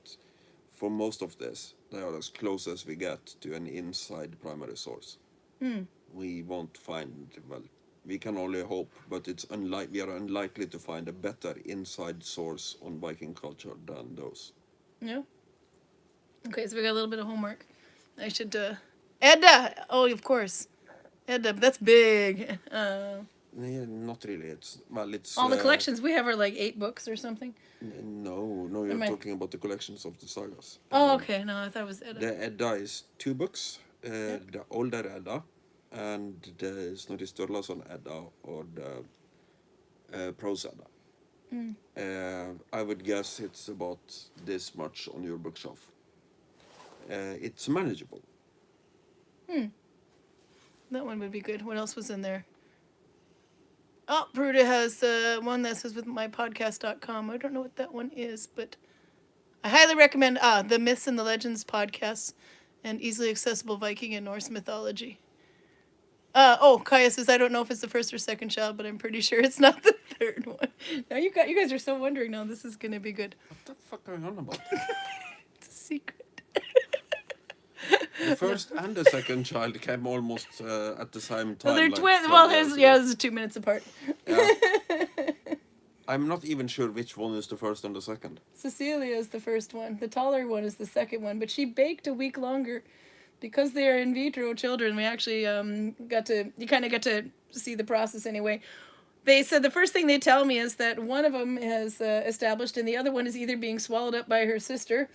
for most of this, they are as close as we get to an inside primary source. We won't find, well, we can only hope, but we are unlikely to find a better inside source on Viking culture than those. Yeah. Okay, so we got a little bit of homework. I should Edda. Oh, of course, Edda. That's big. Yeah, not really. It's All the collections we have are like 8 books or something. No, you're Am I- talking about the collections of the sagas. Oh, okay. No, I thought it was Edda. The Edda is 2 books, the older Edda and the Snorri Sturluson Edda or the prose Edda. I would guess it's about this much on your bookshelf. It's manageable. That one would be good. What else was in there? Oh, Peruta has one that says with mypodcast.com. I don't know what that one is, but I highly recommend the Myths and the Legends podcasts and easily accessible Viking and Norse mythology. Kaya says, I don't know if it's the first or second child, but I'm pretty sure it's not the third one. Now you guys are so wondering now. This is going to be good. What the fuck are you on about? It's a secret. The first and the second child came almost at the same time. Well, they're like twins. 12 Well, years ago. this is 2 minutes apart. Yeah. I'm not even sure which one is the first and the second. Cecilia is the first one. The taller one is the second one. But she baked a week longer. Because they are in vitro children, we actually you kind of get to see the process anyway. They said the first thing they tell me is that one of them has established and the other one is either being swallowed up by her sister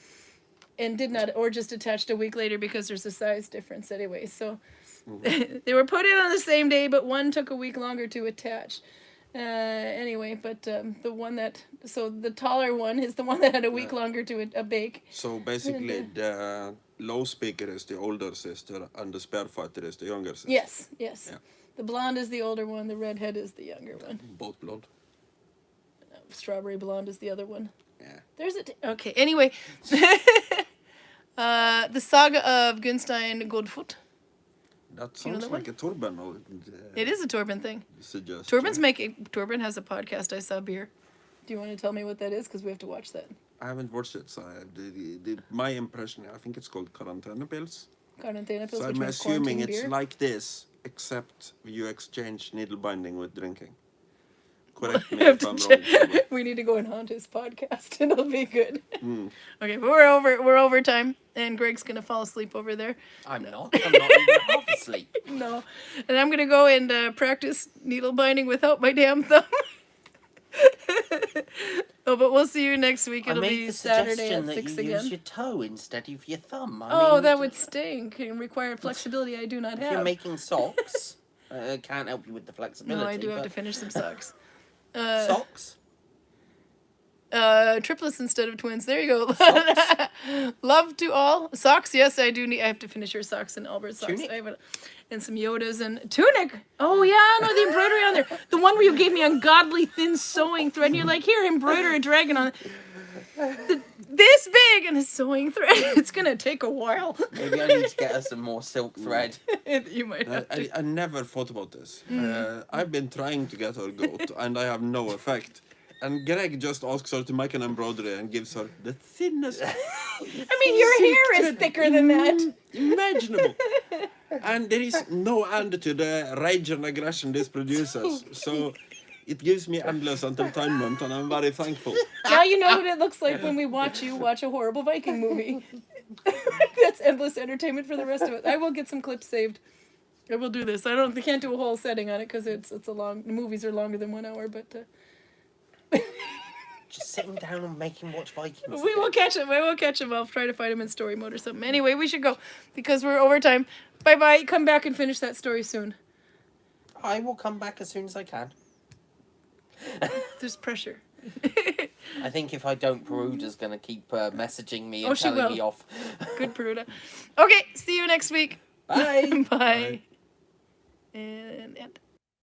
and did not, or just attached a week later because there's a size difference anyway. So they were put in on the same day, but one took a week longer to attach. Anyway, but the taller one is the one that had a week longer to bake. So basically, the low speaker is the older sister, and the spearfighter is the younger sister. Yes. Yeah. The blonde is the older one. The redhead is the younger one. Both blood. Strawberry blonde is the other one. Yeah. There's okay. Anyway, the saga of Gunstein Godfot. That You know sounds that like a Torben. It is a Torben thing. Suggestion. Torben has a podcast. I saw beer. Do you want to tell me what that is? Because we have to watch that. I haven't watched it, so my impression, I think it's called Quarantänepils. Quarantena pills, So which I'm means assuming quarantine it's beer. like this, except you exchange needle binding with drinking. Correct me Have if to I'm check- wrong. Barbara. We need to go and haunt his podcast, and it'll be good. Mm. Okay, but we're over time, and Greg's gonna fall asleep over there. I'm not even half asleep. No, and I'm gonna go and practice needle binding without my damn thumb. Oh, but we'll see you next week. I It'll made be the Saturday suggestion at that 6 you use again. your toe instead of your thumb. I Oh, mean, that would stink and require flexibility I do not If have. you're making socks, can't help you with the flexibility. No, I do have to but finish some socks. socks. Triplets instead of twins. There you go. Socks. Love to all. Socks, yes, I do need. I have to finish your socks and Albert's socks. Tunic. I have and some Yodas and tunic. Oh yeah, no, the embroidery on there. The one where you gave me ungodly thin sewing thread, and you're like, here, embroider a dragon on it. This big and a sewing thread. It's gonna take a while. Maybe I need to get us some more silk thread. You might have to. I never thought about this. I've been trying to get her goat, and I have no effect. And Greg just asks her to make an embroidery and gives her the thinnest. I mean, your hair is thicker than that. Imaginable. And there is no end to the rage and aggression this produces. So it gives me endless entertainment, and I'm very thankful. Now you know what it looks like when we watch you watch a horrible Viking movie. That's endless entertainment for the rest of it. I will get some clips saved. I will do this. I can't do a whole setting on it because it's a long. The movies are longer than 1 hour, but Just sitting down and making watch Vikings. we will catch him. I will catch him. I'll try to find him in story mode or something. Anyway, we should go because we're over time. Bye bye. Come back and finish that story soon. I will come back as soon as I can. There's pressure. I think if I don't, Peruda's going to keep messaging me and Oh, she telling will. me off. Good, Peruda. Okay, see you next week. Bye. Bye. And end.